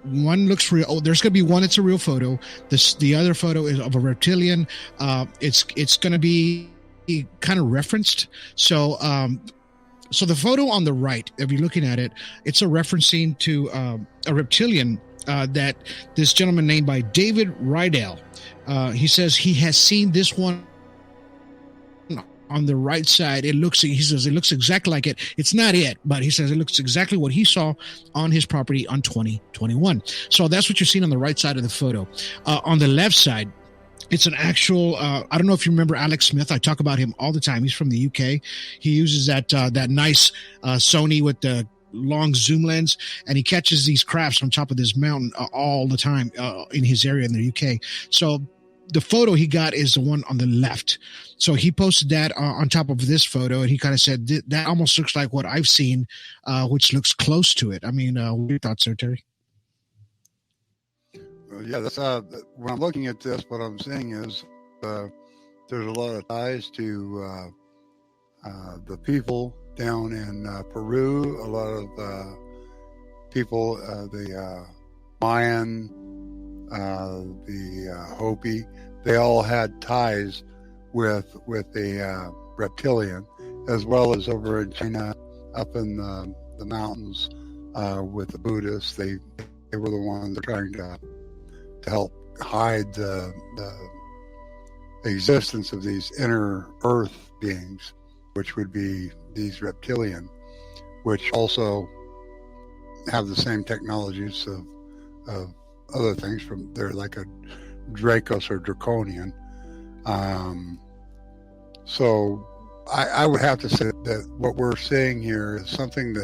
one looks real. Oh, there's going to be one that's a real photo. The other photo is of a reptilian. It's going to be kind of referenced. So the photo on the right, if you're looking at it, it's a referencing to a reptilian that this gentleman named by David Rydell. He says he has seen this one on the right side. He says it looks exactly like it. It's not it, but he says it looks exactly what he saw on his property on 2021. So that's what you're seeing on the right side of the photo. On the left side, it's an actual, I don't know if you remember Alex Smith. I talk about him all the time. He's from the UK. He uses that nice Sony with the long zoom lens, and he catches these crafts on top of this mountain all the time in his area in the UK. So the photo he got is the one on the left. So he posted that on top of this photo, and he kind of said that almost looks like what I've seen, which looks close to it. I mean, what are your thoughts there, Terry? Well, yeah, that's when I'm looking at this, what I'm seeing is there's a lot of ties to the people down in Peru, a lot of people, the Mayan, the Hopi, they all had ties with a reptilian, as well as over in China, up in the mountains with the Buddhists. They were the ones that were trying to help hide the existence of these inner earth beings, which would be these reptilian, which also have the same technologies of other things. From they're like a Dracos or Draconian. So I would have to say that what we're seeing here is something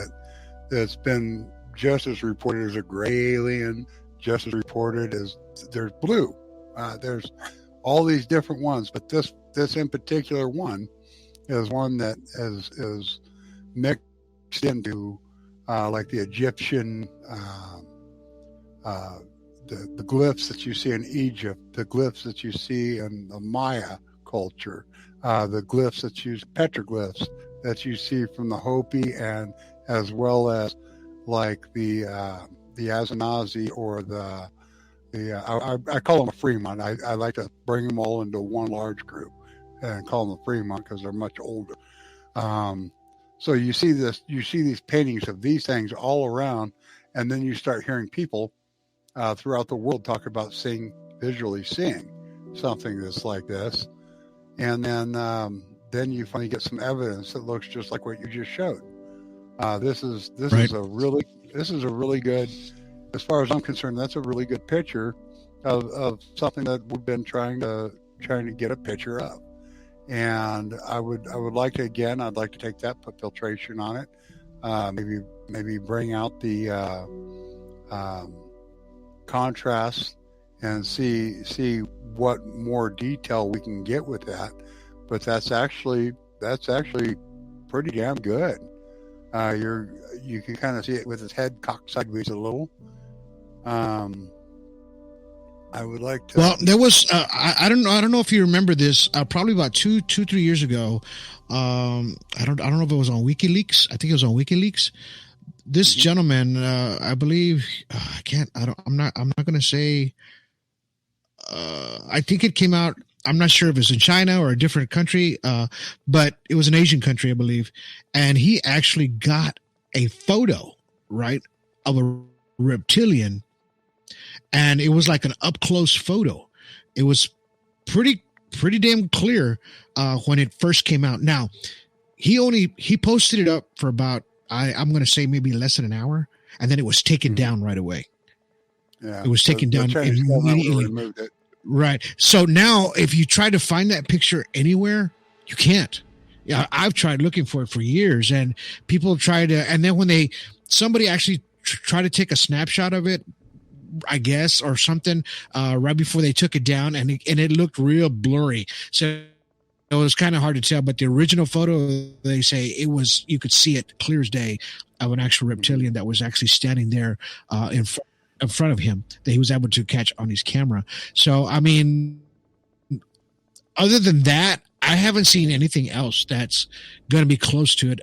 that's been just as reported as a gray alien, just as reported as there's blue. There's all these different ones, but this in particular one is one that is mixed into like the Egyptian, the glyphs that you see in Egypt, the glyphs that you see in the Maya culture, the glyphs that you petroglyphs that you see from the Hopi, and as well as like the Azenazi or I call them a Fremont. I like to bring them all into one large group and call them a Fremont because they're much older. So you see these paintings of these things all around, and then you start hearing people throughout the world talk about visually seeing something that's like this, and then you finally get some evidence that looks just like what you just showed. This is a really good, as far as I'm concerned, that's a really good picture of something that we've been trying to get a picture of. And I would like to, again, I'd like to take that, put filtration on it, maybe bring out the contrast and see what more detail we can get with that. But that's actually pretty damn good. You can kind of see it with his head cocked sideways a little. I would like to. Well, there was I don't know if you remember this. Probably about 2-3 years ago. I don't know if it was on WikiLeaks. I think it was on WikiLeaks. This gentleman, I believe, I'm not going to say. I think it came out. I'm not sure if it's in China or a different country, but it was an Asian country, I believe. And he actually got a photo, right, of a reptilian. And it was like an up close photo. It was pretty damn clear when it first came out. Now, he posted it up for about, I'm going to say maybe less than an hour. And then it was taken down right away. Yeah, it was taken down immediately. Removed it. Right. So now if you try to find that picture anywhere, you can't. Yeah, I've tried looking for it for years, and people try to, and then when somebody actually try to take a snapshot of it, I guess, or something, right before they took it down, and it looked real blurry. So it was kind of hard to tell, but the original photo, they say you could see it clear as day of an actual reptilian that was actually standing there in front of him, that he was able to catch on his camera. So, I mean, other than that, I haven't seen anything else that's going to be close to it,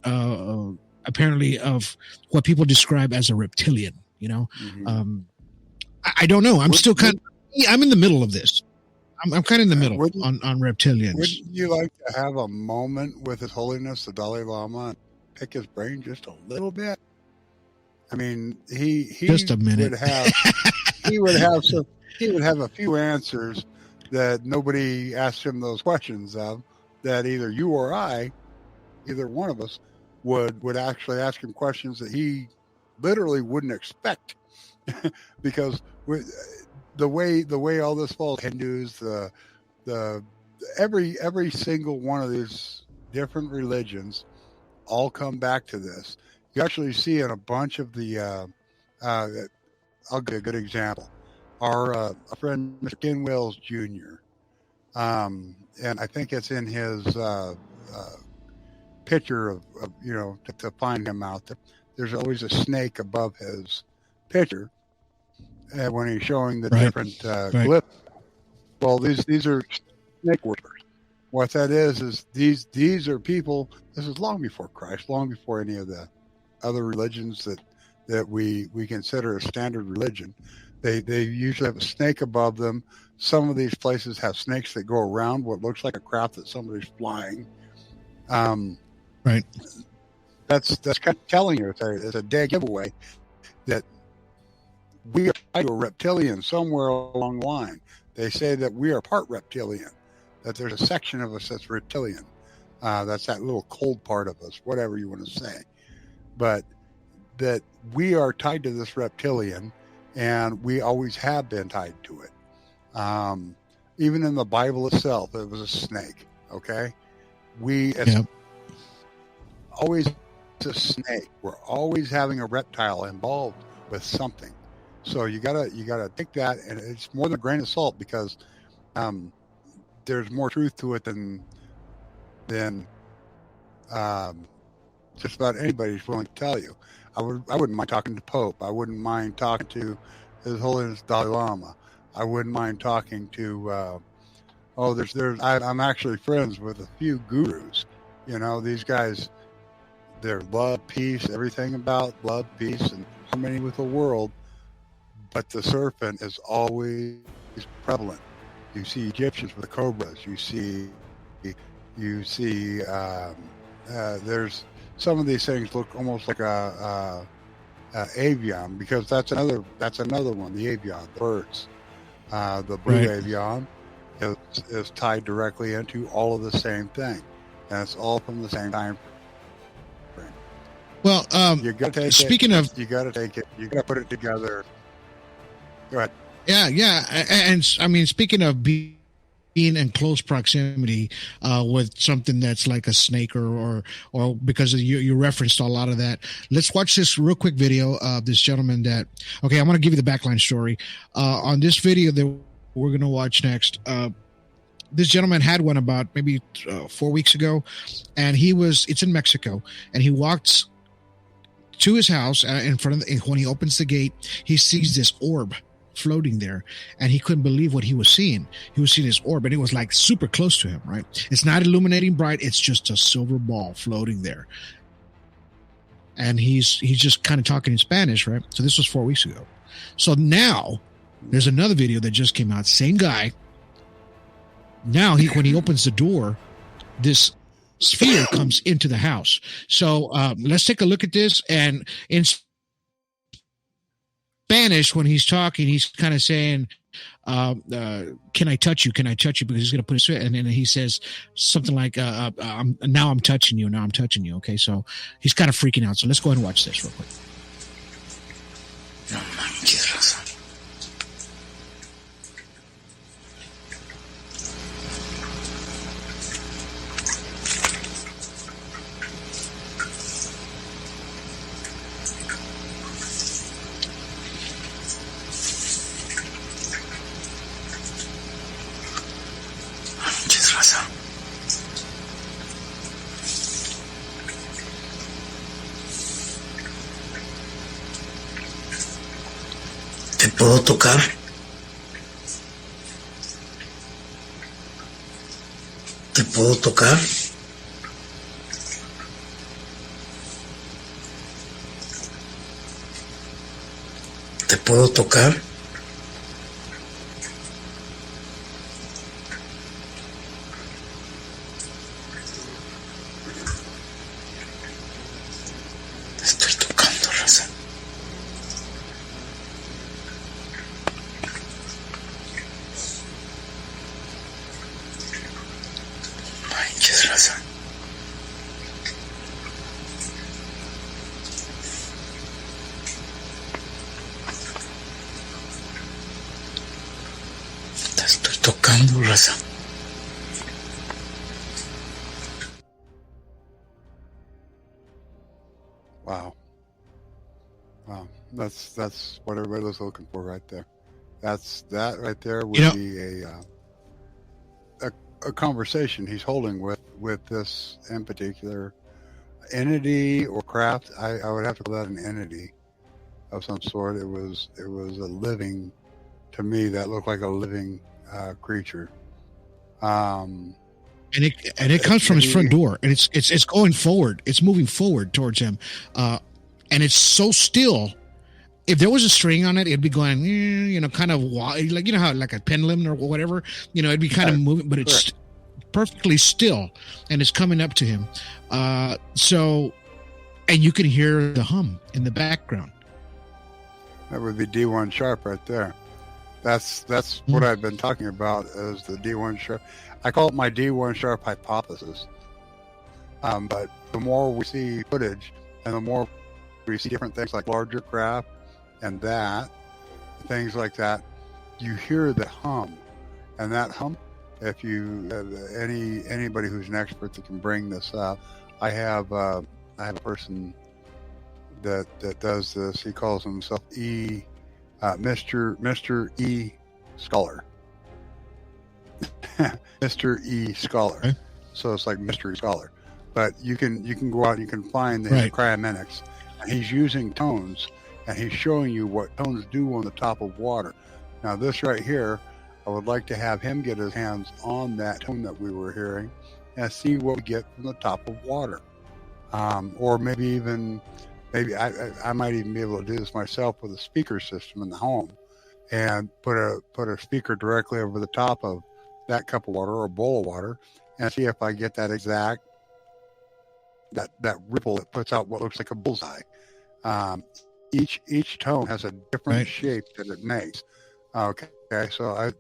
apparently, of what people describe as a reptilian, you know? Mm-hmm. I don't know. I'm in the middle of this. I'm kind of in the middle on reptilians. Wouldn't you like to have a moment with His Holiness, the Dalai Lama, and pick his brain just a little bit? I mean, he just a minute. He would have a few answers that nobody asked him those questions of, that either you or I, either one of us, would actually ask him questions that he literally wouldn't expect. Because the way all this falls, Hindus, every single one of these different religions all come back to this. You actually see in a bunch of the I'll give a good example. Our friend Mr. Ken Wells Jr., And I think it's in his picture of to find him out there. There's always a snake above his picture when he's showing the different glyphs. Well, these are snake worshippers. What that is these are people. This is long before Christ, long before any of the other religions that we consider a standard religion. They usually have a snake above them. Some of these places have snakes that go around what looks like a craft that somebody's flying. Right. That's kind of telling you it's a dead giveaway that we are tied to a reptilian somewhere along the line. They say that we are part reptilian, that there's a section of us that's reptilian. That's that little cold part of us, whatever you want to say. But that we are tied to this reptilian, and we always have been tied to it. Even in the Bible itself, it was a snake. Okay, always a snake. We're always having a reptile involved with something. So you gotta take that, and it's more than a grain of salt, because there's more truth to it than just about anybody's willing to tell you. I wouldn't mind talking to Pope. I wouldn't mind talking to His Holiness Dalai Lama. I wouldn't mind talking to I'm actually friends with a few gurus. These guys, they're love, peace, everything about love, peace, and harmony with the world. But the serpent is always prevalent. You see Egyptians with the cobras. You see there's some of these things look almost like a avian, because that's another one, the avian, the birds. The blue avian is tied directly into all of the same thing, and it's all from the same time frame. Well, you got to take you got to take it. You got to put it together. Go ahead. Yeah, and I mean, speaking of being in close proximity with something that's like a snake or because you referenced a lot of that. Let's watch this real quick video of this gentleman that, okay, I'm going to give you the backline story. On this video that we're going to watch next, this gentleman had one about maybe 4 weeks ago, and it's in Mexico, and he walks to his house in front of when he opens the gate, he sees this orb floating there, and he couldn't believe what he was seeing. He was seeing this orb, and it was like super close to him, right? It's not illuminating bright, it's just a silver ball floating there. And he's just kind of talking in Spanish, right? So this was 4 weeks ago. So now there's another video that just came out, same guy. Now when he opens the door, this sphere comes into the house. So let's take a look at this. And in Spanish, when he's talking, he's kind of saying, can I touch you? Can I touch you? Because he's going to put his foot, and then he says something like, now I'm touching you. Now I'm touching you. Okay. So he's kind of freaking out. So let's go ahead and watch this real quick. No manches, Rosa. ¿Te puedo tocar? ¿Te puedo tocar? ¿Te puedo tocar? Te estoy tocando, Rosa. Manches, Rosa. Te estoy tocando, Rosa. Wow. That's what everybody was looking for right there. That right there would be a a conversation he's holding with this in particular entity or craft. I would have to call that an entity of some sort. It was a living, to me, that looked like a living creature. And it comes from his front door, and it's going forward. It's moving forward towards him, and it's so still. If there was a string on it, it'd be going, kind of like, how like a pendulum or whatever, it'd be kind of moving, but it's perfectly still, and it's coming up to him. So, and you can hear the hum in the background. That would be D1 sharp right there. That's what I've been talking about as the D1 sharp. I call it my D1 sharp hypothesis. But the more we see footage and the more we see different things like larger craft and things like that, you hear the hum. And that hum, if you anybody who's an expert that can bring this up, I have a person that does this. He calls himself Mr. E Scholar. Mr. E Scholar. Okay. So it's like Mystery Scholar. But you can go out and you can find the cryomenics. And he's using tones, and he's showing you what tones do on the top of water. Now this right here, I would like to have him get his hands on that tone that we were hearing and see what we get from the top of water. Or maybe I might even be able to do this myself with a speaker system in the home and put a speaker directly over the top of that cup of water or bowl of water and see if I get that exact that ripple that puts out what looks like a bullseye. Each tone has a different shape that it makes. Okay, so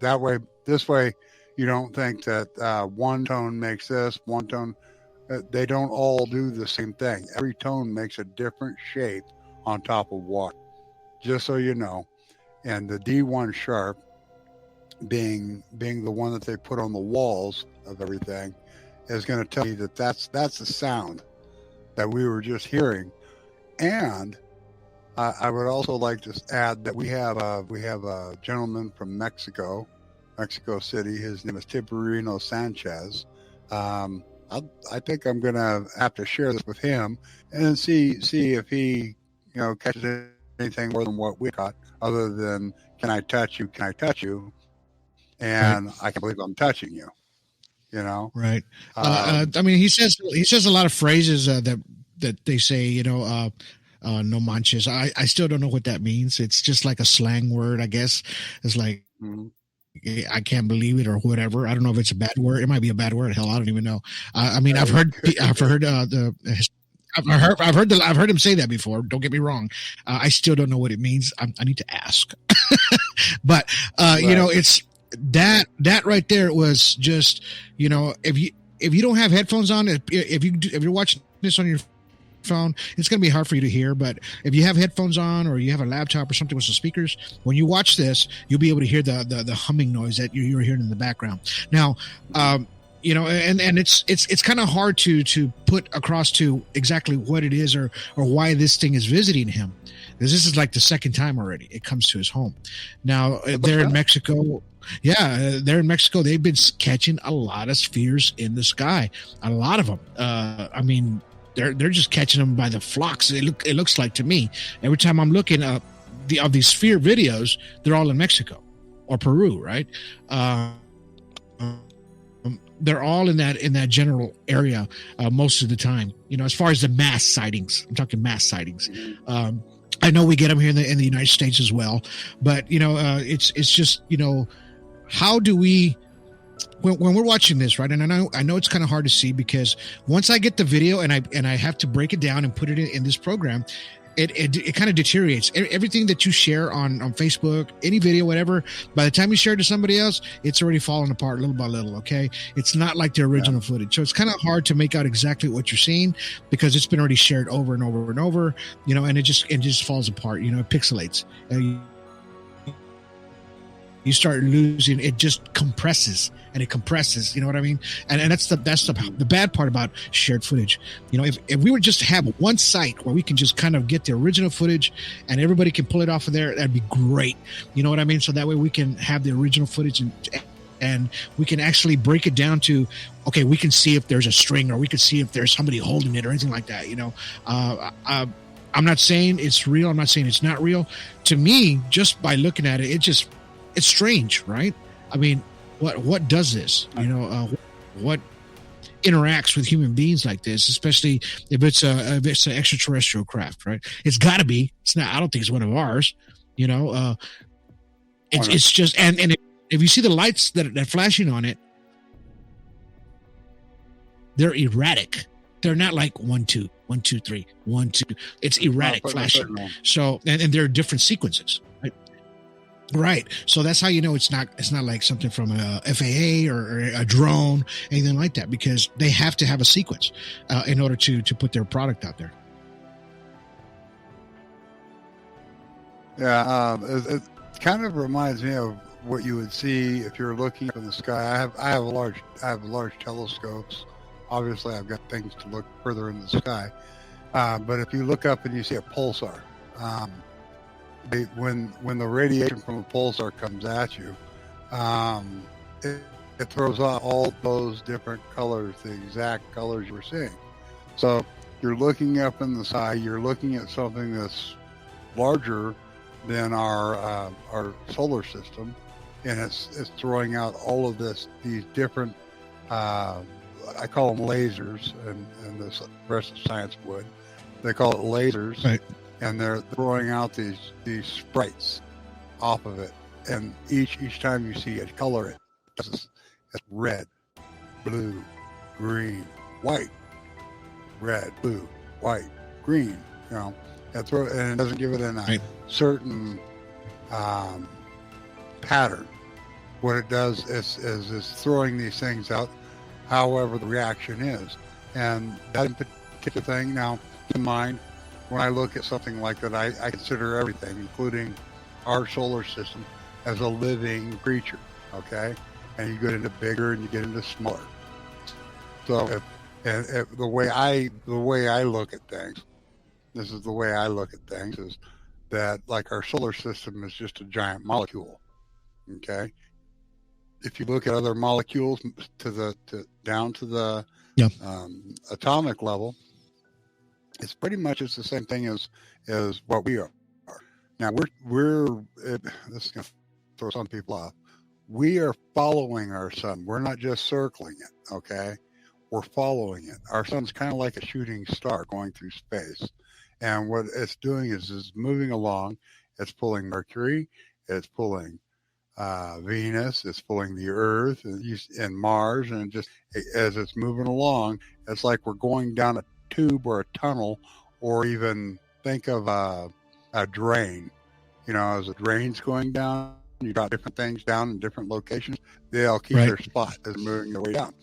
this way you don't think that one tone makes this, one tone. They don't all do the same thing. Every tone makes a different shape on top of water, just so you know. And the D1 sharp being the one that they put on the walls of everything is going to tell you that that's the sound that we were just hearing. And I would also like to add that we have a gentleman from Mexico City. His name is Tiberino Sanchez. I think I'm going to have to share this with him and see if he, catches anything more than what we caught, other than, can I touch you? Can I touch you? And I can't believe I'm touching you, Right. I mean, he says a lot of phrases that they say, no manches. I still don't know what that means. It's just like a slang word, I guess. It's like, I can't believe it or whatever. I don't know if it's a bad word. It might be a bad word. Hell, I don't even know. I mean, I've heard him say that before. Don't get me wrong. I still don't know what it means. I need to ask. But it's that right there was just, if you don't have headphones on, if you're watching this on your phone, it's going to be hard for you to hear. But if you have headphones on or you have a laptop or something with some speakers, when you watch this, you'll be able to hear the humming noise that you're hearing in the background. Now, and it's kind of hard to put across to exactly what it is or why this thing is visiting him, because this is like the second time already it comes to his home. Now they're in Mexico. Yeah, they're in Mexico. They've been catching a lot of spheres in the sky, a lot of them. I mean, they're just catching them by the flocks. It looks like to me. Every time I'm looking up of these sphere videos, they're all in Mexico or Peru, right? They're all in that general area most of the time. As far as the mass sightings, I'm talking mass sightings. I know we get them here in the United States as well, but it's just how do we? When we're watching this, right, and I know it's kind of hard to see, because once I get the video and I have to break it down and put it in this program, it kind of deteriorates. Everything that you share on Facebook, any video, whatever, by the time you share it to somebody else, it's already falling apart little by little. Okay, it's not like the original footage, so it's kind of hard to make out exactly what you're seeing, because it's been already shared over and over and over, and it just falls apart. It pixelates. You start losing, it just compresses and it compresses, you know what I mean? And that's the bad part about shared footage. If we would just have one site where we can just kind of get the original footage and everybody can pull it off of there, that'd be great. You know what I mean? So that way we can have the original footage and and we can actually break it down to, okay, we can see if there's a string, or we can see if there's somebody holding it or anything like that. I'm not saying it's real. I'm not saying it's not real. To me, just by looking at it, it's strange, right? I mean, what does this? What interacts with human beings like this, especially if it's an extraterrestrial craft, right? It's got to be. It's not. I don't think it's one of ours. It's just and if you see the lights that are flashing on it, they're erratic. They're not like 1, 2, 1, 2, 3, 1, 2. It's erratic flashing. So and there are different sequences, right? Right. So that's how you know it's not like something from a FAA or a drone, anything like that, because they have to have a sequence in order to put their product out there. Yeah, it kind of reminds me of what you would see if you're looking up in the sky. I have large telescopes. Obviously, I've got things to look further in the sky. But if you look up and you see a pulsar, when the radiation from a pulsar comes at you, it throws out all those different colors, the exact colors you were seeing. So you're looking up in the sky, you're looking at something that's larger than our solar system, and it's throwing out all of these different I call them lasers, and the rest of science would. They call it lasers, right? And they're throwing out these sprites off of it, and each time you see it, color it. It's red, blue, green, white, red, blue, white, green. And it doesn't give it in a certain pattern. What it does is throwing these things out, however the reaction is. And that particular thing, now, in mind, when I look at something like that, I consider everything, including our solar system, as a living creature, okay? And you get into bigger and you get into smaller. So the way I look at things, this is the way I look at things, is that like our solar system is just a giant molecule, okay? If you look at other molecules down to the atomic level, it's pretty much the same thing as what we are. Now this is going to throw some people off. We are following our sun. We're not just circling it, okay? We're following it. Our sun's kind of like a shooting star going through space. And what it's doing is moving along. It's pulling Mercury. It's pulling Venus. It's pulling the Earth and Mars. And just as it's moving along, it's like we're going down a tube or a tunnel, or even think of a drain. As a drain's going down, you got different things down in different locations. They'll keep their spot as moving their way down.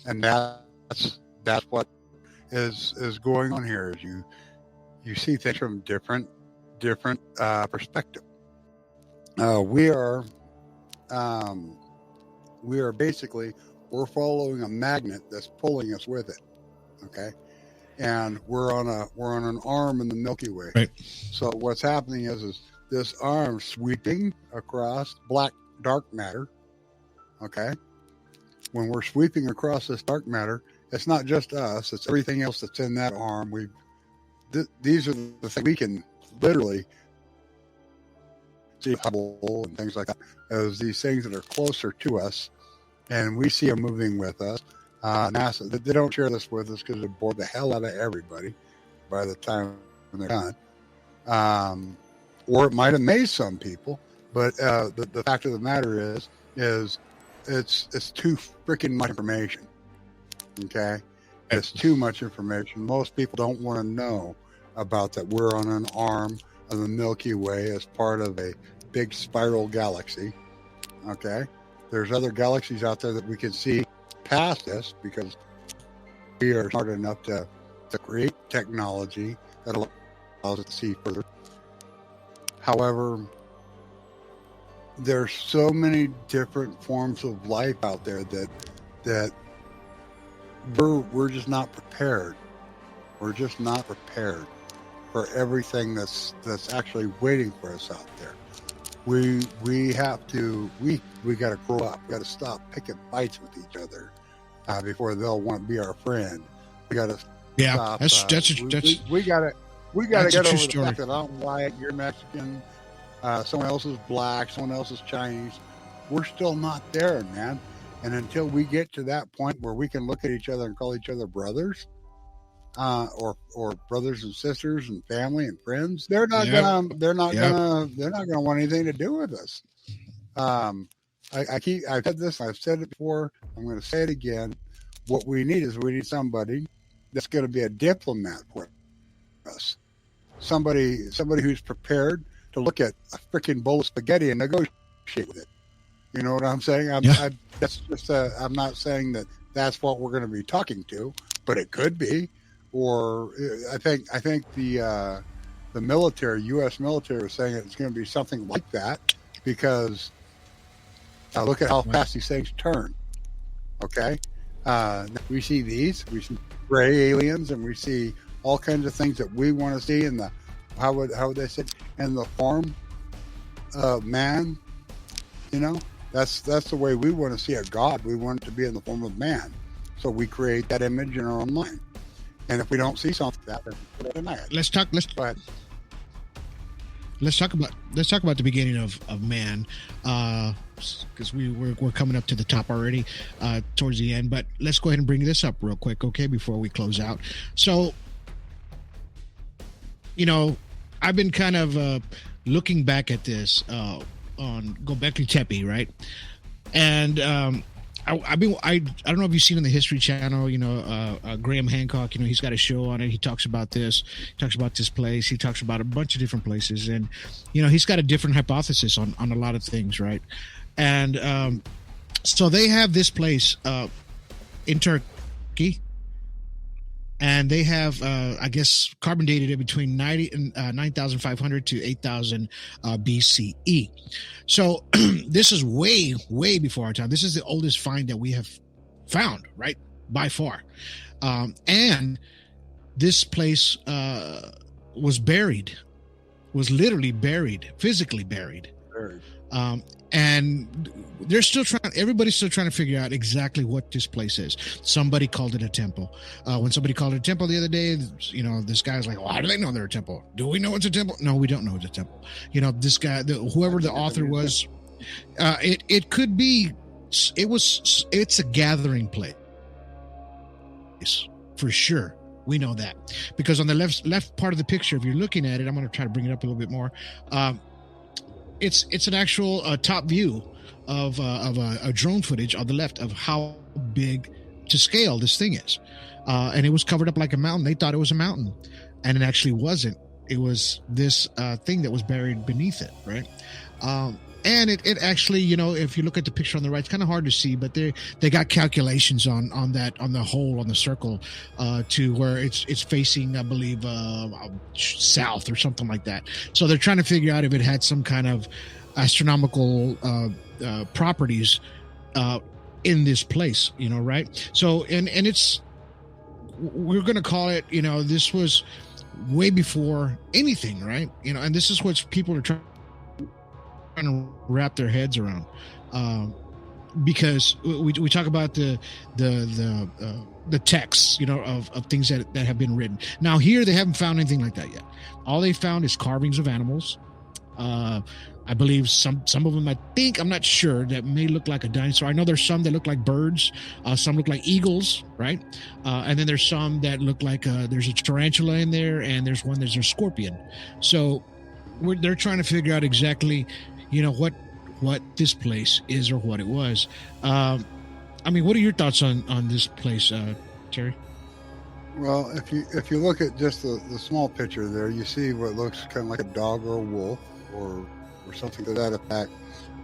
And that's what is going on here. Is you see things from different perspective. We are basically, we're following a magnet that's pulling us with it. Okay. And we're on an arm in the Milky Way. Right. So what's happening is this arm sweeping across dark matter. Okay. When we're sweeping across this dark matter, it's not just us; it's everything else that's in that arm. These are the things we can literally see, Hubble and things like that, as these things that are closer to us, and we see them moving with us. NASA, they don't share this with us because they bore the hell out of everybody by the time they're done. Or it might amaze some people, but the fact of the matter is it's too freaking much information. Okay? It's too much information. Most people don't want to know about that we're on an arm of the Milky Way as part of a big spiral galaxy. Okay? There's other galaxies out there that we can see past this, because we are smart enough to create technology that allows us to see further. However, there's so many different forms of life out there that we're just not prepared. We're just not prepared for everything that's actually waiting for us out there. we have to we got to grow up. We got to stop picking fights with each other before they'll want to be our friend. We got to stop. We got to get over the fact that I'm white, you're Mexican, someone else is black, someone else is Chinese. We're still not there, man. And until we get to that point where we can look at each other and call each other brothers, or brothers and sisters and family and friends, they're not gonna want anything to do with us. I've said this, I've said it before, I'm going to say it again. What we need is somebody that's going to be a diplomat for us. Somebody who's prepared to look at a freaking bowl of spaghetti and negotiate with it. You know what I'm saying? I'm not saying that that's what we're going to be talking to, but it could be. Or I think the military, U.S. military, was saying it's going to be something like that, because look at how fast these things turn. Okay, we see gray aliens, and we see all kinds of things that we want to see in the how would they say, in the form of man. You know, that's the way we want to see a God. We want it to be in the form of man. So we create that image in our own mind. And if we don't see something like that, then we deny it. Let's talk about the beginning of man, because we're coming up to the top already, towards the end. But let's go ahead and bring this up real quick, okay, before we close out. So, you know, I've been kind of looking back at this on Gobekli Tepe, right? And I don't know if you've seen on the History Channel, you know, Graham Hancock, you know, he's got a show on it. He talks about this, place. He talks about a bunch of different places. And, you know, he's got a different hypothesis on a lot of things, right? And so they have this place in Turkey. And they have, I guess, carbon dated it between 9,500 to 8,000 BCE. So this is way, way before our time. This is the oldest find that we have found, right? By far. And this place was literally buried, physically buried. And everybody's still trying to figure out exactly what this place is. Somebody called it a temple. When somebody called it a temple the other day, you know, this guy's like, well, how do they know they're a temple? Do we know it's a temple? No, we don't know it's a temple. You know, this guy, whoever the author was, it could be, it's a gathering place for sure. We know that because on the left part of the picture, if you're looking at it, I'm going to try to bring it up a little bit more. It's an actual top view of a drone footage on the left of how big to scale this thing is, and it was covered up like a mountain. They thought it was a mountain, and it actually wasn't. It was this thing that was buried beneath it, right? And it actually, you know, if you look at the picture on the right, it's kind of hard to see, but they got calculations on the hole, on the circle, to where it's facing, I believe, south or something like that. So they're trying to figure out if it had some kind of astronomical properties in this place, you know, right? So and we're going to call it, you know, this was way before anything, right? You know, and this is what people are trying to wrap their heads around, because we talk about the texts, you know, of things that have been written. Now here they haven't found anything like that yet. All they found is carvings of animals. I believe some of them, I'm not sure, that may look like a dinosaur. I know there's some that look like birds, some look like eagles, right? And then there's some that look like there's a tarantula in there, and there's a scorpion. So they're trying to figure out exactly, you know, what this place is or what it was. I mean, what are your thoughts on this place, Terry? Well, if you look at just the small picture there, you see what looks kind of like a dog or a wolf or something to that effect.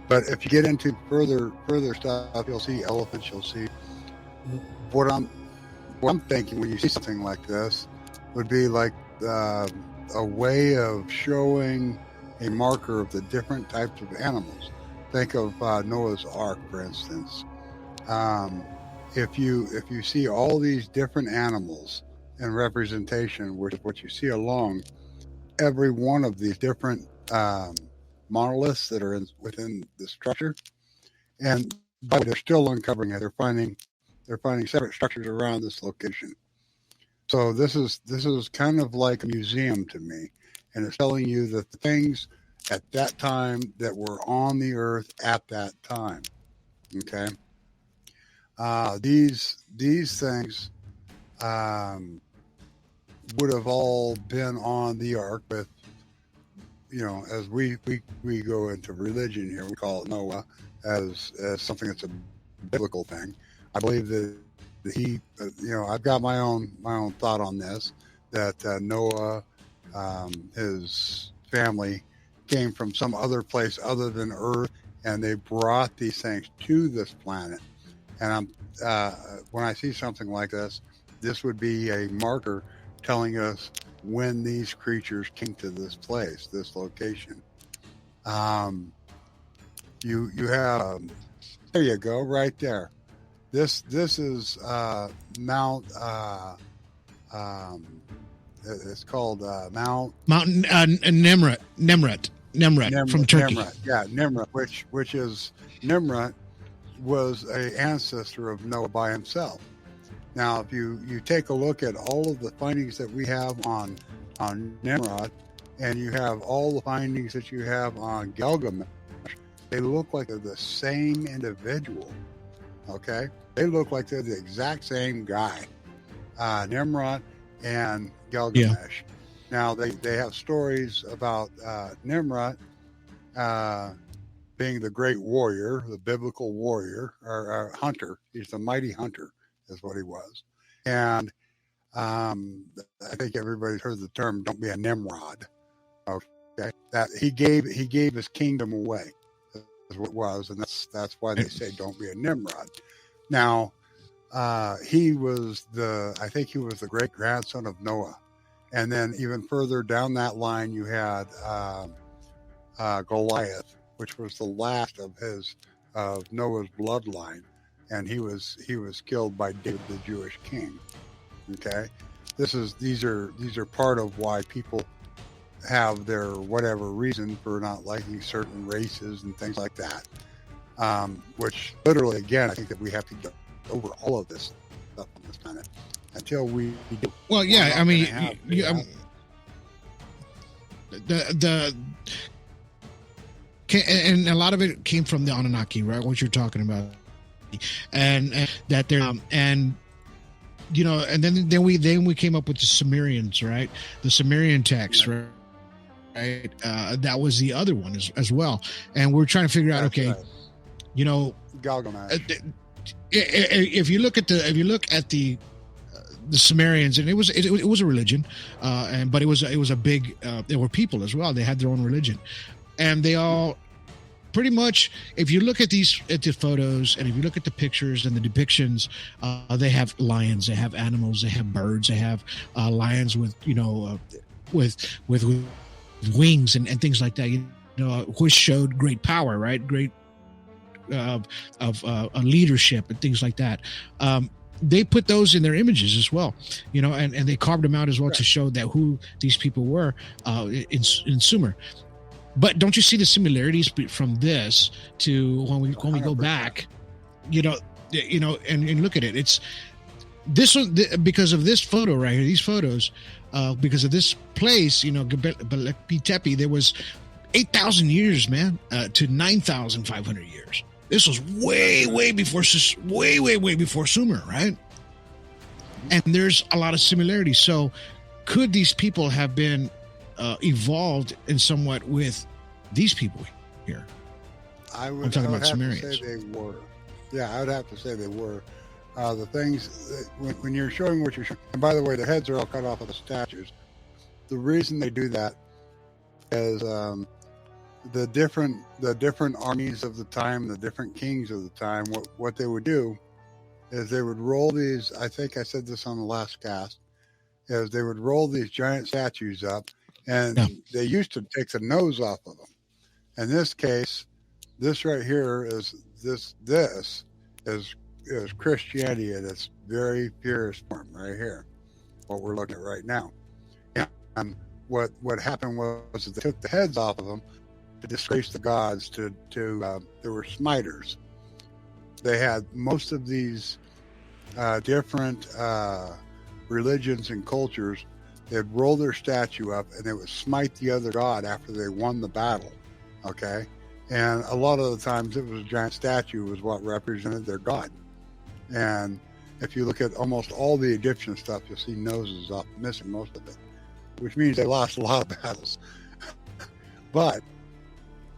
But if you get into further stuff, you'll see elephants. You'll see what I'm thinking when you see something like this would be like a way of showing a marker of the different types of animals. Think of Noah's Ark, for instance. If you see all these different animals in representation, which is what you see along every one of these different monoliths that are within the structure. And but they're still uncovering it. They're finding separate structures around this location. So this is kind of like a museum to me, and it's telling you that the things at that time that were on the earth at that time. Okay, these things would have all been on the ark with, as we go into religion here, we call it Noah as something that's a biblical thing. I believe that he, I've got my own thought on this, that Noah, his family came from some other place other than Earth, and they brought these things to this planet. And when I see something like this would be a marker telling us when these creatures came to this place, this location. You have, there you go, right there. This is Mount. It's called Mount Nemrut from Turkey. Nemrut, yeah, Nemrut, which is Nemrut was a ancestor of Noah by himself. Now, if you take a look at all of the findings that we have on Nimrod, and you have all the findings that you have on Gilgamesh, they look like they're the same individual. Okay, they look like they're the exact same guy, Nimrod and Gilgamesh. Yeah. Now they have stories about Nimrod being the great warrior, the biblical warrior or hunter. He's the mighty hunter, is what he was. And I think everybody's heard the term "don't be a Nimrod." Okay, that he gave his kingdom away. Is what it was, and that's why they say don't be a Nimrod. Now, he was I think he was the great grandson of Noah, and then even further down that line, you had Goliath, which was the last of Noah's bloodline, and he was killed by David, the Jewish king. Okay, these are part of why people have their whatever reason for not liking certain races and things like that. Which literally, again, I think that we have to get over all of this stuff on this planet until we do. Well, yeah, I mean, and a lot of it came from the Anunnaki, right? What you're talking about, and that they're and then we came up with the Sumerians, right? The Sumerian text, right? Right, that was the other one as well, and we're trying to figure out. Okay, right. Gilgamesh. If you look at the Sumerians, and it was a religion, but it was a big. There were people as well. They had their own religion, and they all pretty much. If you look at the photos, and if you look at the pictures and the depictions, they have lions, they have animals, they have birds, they have lions with with wings and things like that, which showed great power, right? Great of leadership and things like that. They put those in their images as well, and they carved them out as well, right, to show that who these people were in Sumer. But don't you see the similarities from this to when we go back, and look at it? It's this one because of this photo right here. These photos. Because of this place, Göbekli Tepe, there was 8,000 years, man, to 9,500 years. This was way before Sumer, right? And there's a lot of similarities. So, could these people have been evolved in somewhat with these people here? I'm talking about Sumerians. Say they were. Yeah, I would have to say they were. The things when you're showing what you're showing, and by the way, the heads are all cut off of the statues. The reason they do that is the different armies of the time, the different kings of the time. What they would do is they would roll these. I think I said this on the last cast. Is they would roll these giant statues up, and they used to take the nose off of them. In this case, this right here is this is Christianity at its very purest form right here, what we're looking at right now. And what happened was they took the heads off of them, to disgrace the gods. There were smiters. They had most of these different religions and cultures. They'd roll their statue up and they would smite the other god after they won the battle. Okay, and a lot of the times it was a giant statue was what represented their god. And if you look at almost all the Egyptian stuff, you'll see noses up, missing most of it, which means they lost a lot of battles. But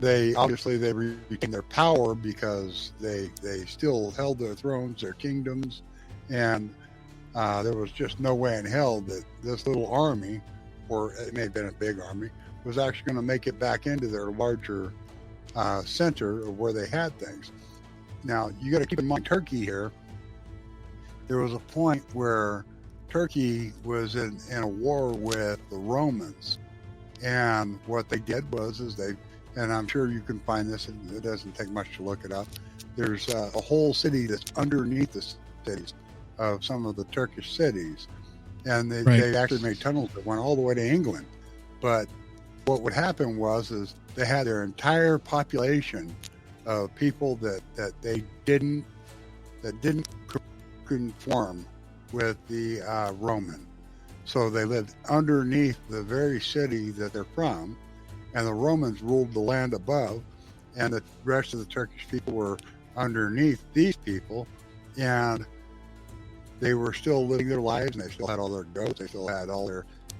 they retained their power because they still held their thrones, their kingdoms, and there was just no way in hell that this little army, or it may have been a big army, was actually going to make it back into their larger center of where they had things. Now, you got to keep in mind Turkey here. There was a point where Turkey was in a war with the Romans. And what they did was and I'm sure you can find this, it doesn't take much to look it up. There's a whole city that's underneath the cities of some of the Turkish cities. And they actually made tunnels that went all the way to England. But what would happen is they had their entire population of people that didn't conform with the Roman. So they lived underneath the very city that they're from, and the Romans ruled the land above, and the rest of the Turkish people were underneath these people, and they were still living their lives, and they still had all their goats, they still had all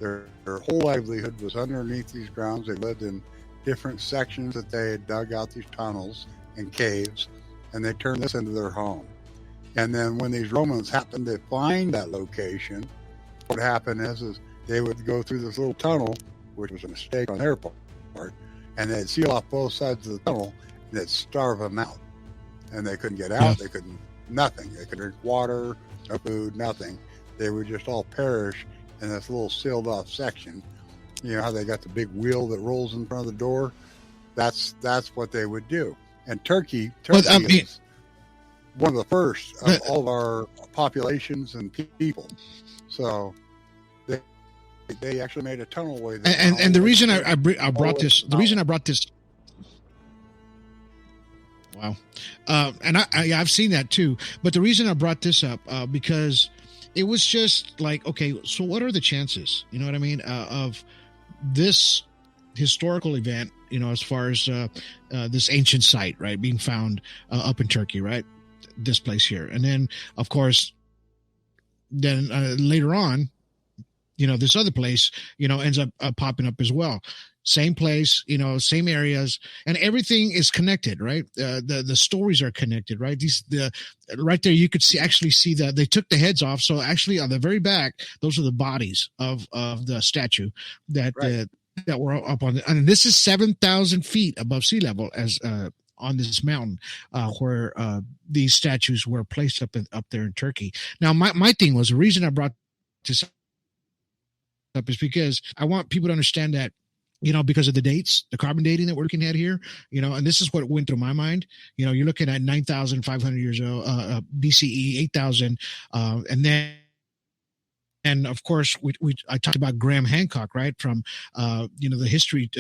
their whole livelihood was underneath these grounds. They lived in different sections that they had dug out these tunnels and caves, and they turned this into their home. And then when these Romans happened to find that location, what happened is they would go through this little tunnel, which was a mistake on their part, and they'd seal off both sides of the tunnel, and they'd starve them out. And they couldn't get out, they couldn't, nothing. They couldn't drink water, no food, nothing. They would just all perish in this little sealed off section. You know how they got the big wheel that rolls in front of the door? That's what they would do. And Turkey is one of the first of all of our populations and people. So they actually made a tunnel way. And the reason I brought this, wow, and I've seen that too. But the reason I brought this up because it was just like, okay, so what are the chances? You know what I mean? Of this historical event, you know, as far as this ancient site, right, being found up in Turkey, right? This place here. And then, of course, then later on, you know, this other place, you know, ends up popping up as well. Same place, you know, same areas, and everything is connected, right? The stories are connected, right? Right there, you could actually see that they took the heads off. So actually, on the very back, those are the bodies of the statue that were up on. And this is 7,000 feet above sea level, as on this mountain where these statues were placed up there in Turkey. Now, my thing was, the reason I brought this up is because I want people to understand that, you know, because of the dates, the carbon dating that we're looking at here, you know, and this is what went through my mind. You know, you're looking at 9,500 years old, BCE, 8,000, and then, and of course, I talked about Graham Hancock, right, from you know, the history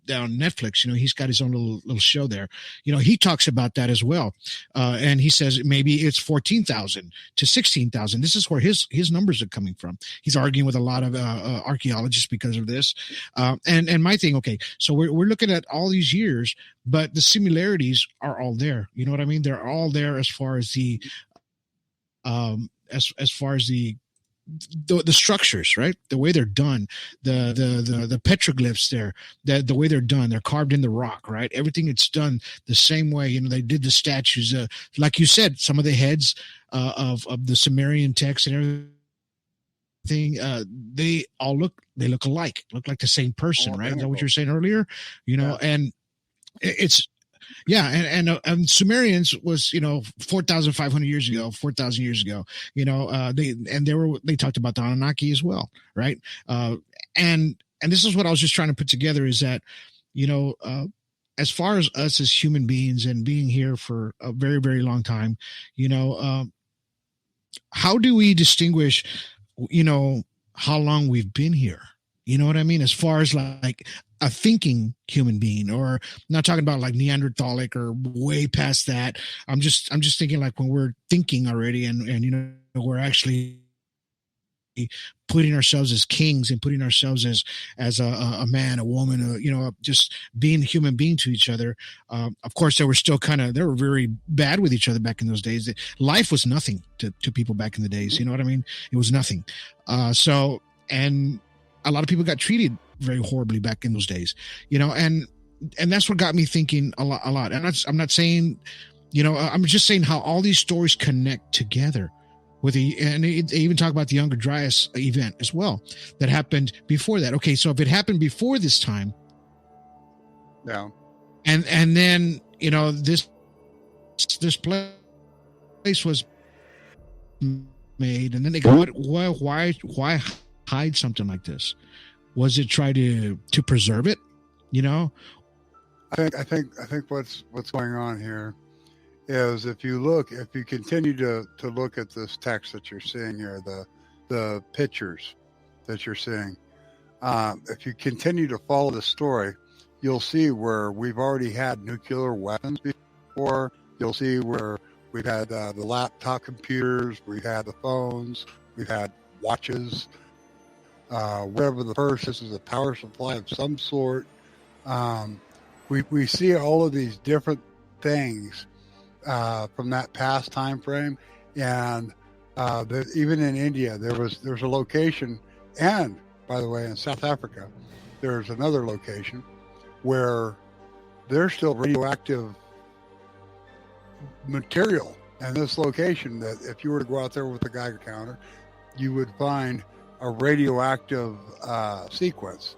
down Netflix. You know, he's got his own little show there. You know, he talks about that as well, and he says maybe it's 14,000 to 16,000. This is where his numbers are coming from. He's arguing with a lot of archaeologists because of this. And my thing, okay, so we're looking at all these years, but the similarities are all there. You know what I mean? They're all there as far as the as far as the structures, right? The way they're done, the petroglyphs there, the way they're done, they're carved in the rock, right? Everything it's done the same way. You know, they did the statues, like you said, some of the heads of the Sumerian text and everything, they look alike, look like the same person, right? Is that what you were saying earlier? You know, and it's. Yeah, and Sumerians was, you know, 4,500 years ago, 4,000 years ago, you know, they talked about the Anunnaki as well, right? And this is what I was just trying to put together is that, you know, as far as us as human beings and being here for a very, very long time, you know, how do we distinguish, you know, how long we've been here? You know what I mean? As far as like a thinking human being, or not talking about like Neanderthalic or way past that. I'm just thinking like when we're thinking already, and you know, we're actually putting ourselves as kings and putting ourselves as a man, a woman, you know, just being a human being to each other. Of course, they were very bad with each other back in those days. Life was nothing to people back in the days. You know what I mean? It was nothing. So, and a lot of people got treated very horribly back in those days, you know, and that's what got me thinking a lot. And I'm not saying, you know, I'm just saying how all these stories connect together. And they even talk about the Younger Dryas event as well that happened before that. Okay, so if it happened before this time, yeah, and then you know this place was made, and then they go, why hide something like this? Was it try to preserve it? You know, I think what's going on here is if you continue to look at this text that you're seeing here, the pictures that you're seeing, if you continue to follow the story, you'll see where we've already had nuclear weapons before. You'll see where we've had the laptop computers, we've had the phones, we've had watches. Whatever the first, this is a power supply of some sort. We see all of these different things from that past time frame, and even in India there's a location, and by the way in South Africa there's another location where there's still radioactive material in this location that if you were to go out there with a Geiger counter you would find a radioactive sequence.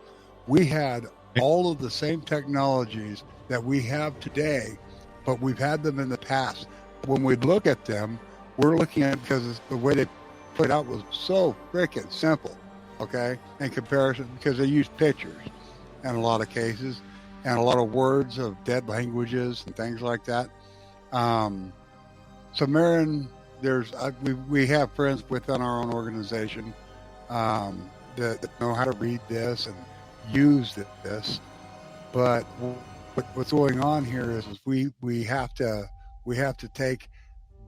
We had all of the same technologies that we have today, but we've had them in the past. When we look at them, we're looking at, because the way they put it out was so freaking simple, okay, in comparison, because they used pictures in a lot of cases and a lot of words of dead languages and things like that. Sumerian, we have friends within our own organization that know how to read this and use this, but what's going on here is we have to take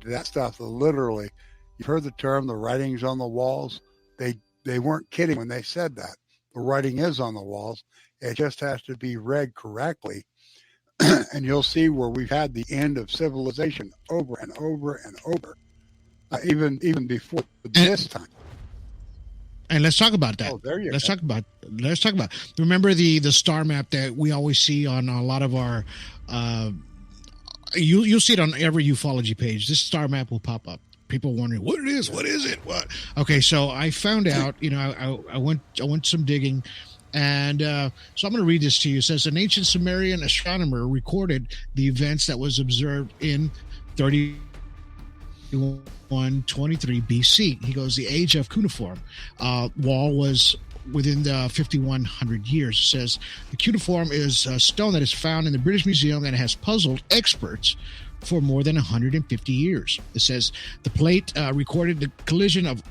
that stuff literally. You've heard the term, the writing's on the walls. They weren't kidding when they said that. The writing is on the walls. It just has to be read correctly. And you'll see where we've had the end of civilization over and over and over, even before this time. And let's talk about that. Oh, there you let's go. Let's talk about. Remember the star map that we always see on a lot of our. You'll see it on every ufology page. This star map will pop up. People wondering what it is. What is it? What? Okay, so I found out. You know, I went some digging, and so I'm going to read this to you. It says an ancient Sumerian astronomer recorded the events that was observed in 3123 BC. He goes, the age of cuneiform wall was within the 5100 years. It says the cuneiform is a stone that is found in the British Museum and has puzzled experts for more than 150 years. It says the plate recorded the collision of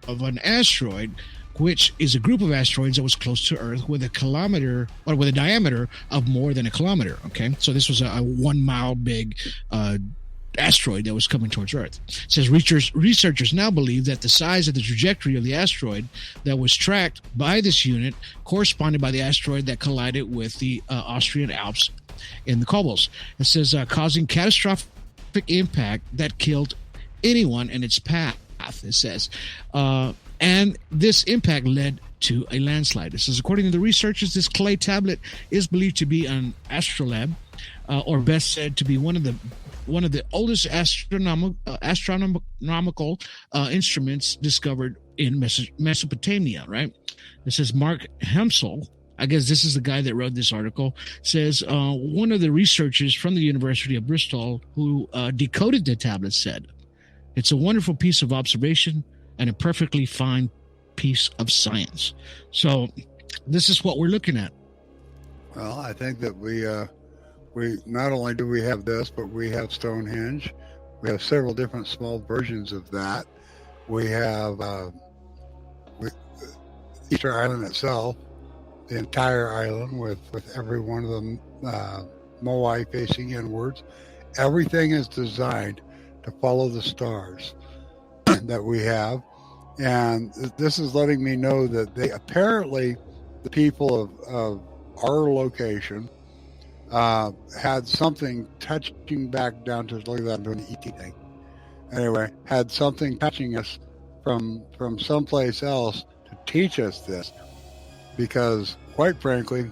an asteroid, which is a group of asteroids that was close to Earth with a diameter of more than a kilometer. Okay, so this was a 1 mile big asteroid that was coming towards Earth. It says researchers now believe that the size of the trajectory of the asteroid that was tracked by this unit corresponded by the asteroid that collided with the Austrian Alps in the Cobbles. It says causing catastrophic impact that killed anyone in its path. It says, and this impact led to a landslide. It says, according to the researchers, this clay tablet is believed to be an astrolabe, or best said to be one of the oldest astronomical instruments discovered in Mesopotamia, right? It says Mark Hemsel, I guess this is the guy that wrote this article, says one of the researchers from the University of Bristol who decoded the tablet said, it's a wonderful piece of observation and a perfectly fine piece of science. So this is what we're looking at. Well, I think that we not only do we have this, but we have Stonehenge. We have several different small versions of that. We have Easter Island itself, the entire island with every one of them Moai facing inwards. Everything is designed to follow the stars that we have. And this is letting me know that they apparently, the people of our location, had something touching back down to, look at that, I'm doing the ET thing. Anyway, had something touching us from someplace else to teach us this. Because, quite frankly,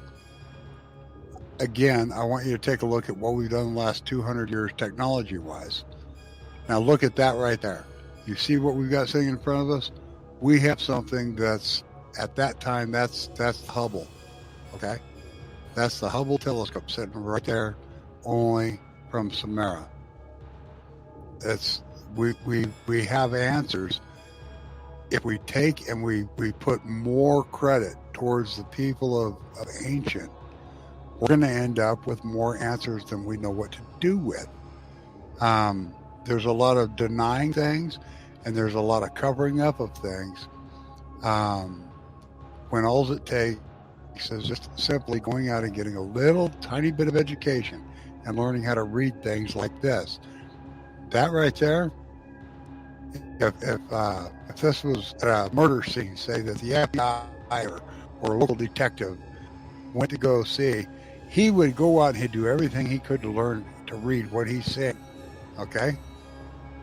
again, I want you to take a look at what we've done in the last 200 years technology-wise. Now look at that right there. You see what we've got sitting in front of us? We have something that's, at that time, that's Hubble, okay? That's the Hubble telescope sitting right there, only from Samara. It's, we have answers. If we take and we put more credit towards the people of ancient, we're going to end up with more answers than we know what to do with. There's a lot of denying things, and there's a lot of covering up of things. When all it takes is just simply going out and getting a little tiny bit of education and learning how to read things like this. That right there, if this was a murder scene, say that the FBI or a local detective went to go see, he would go out and he'd do everything he could to learn to read what he's saying. Okay?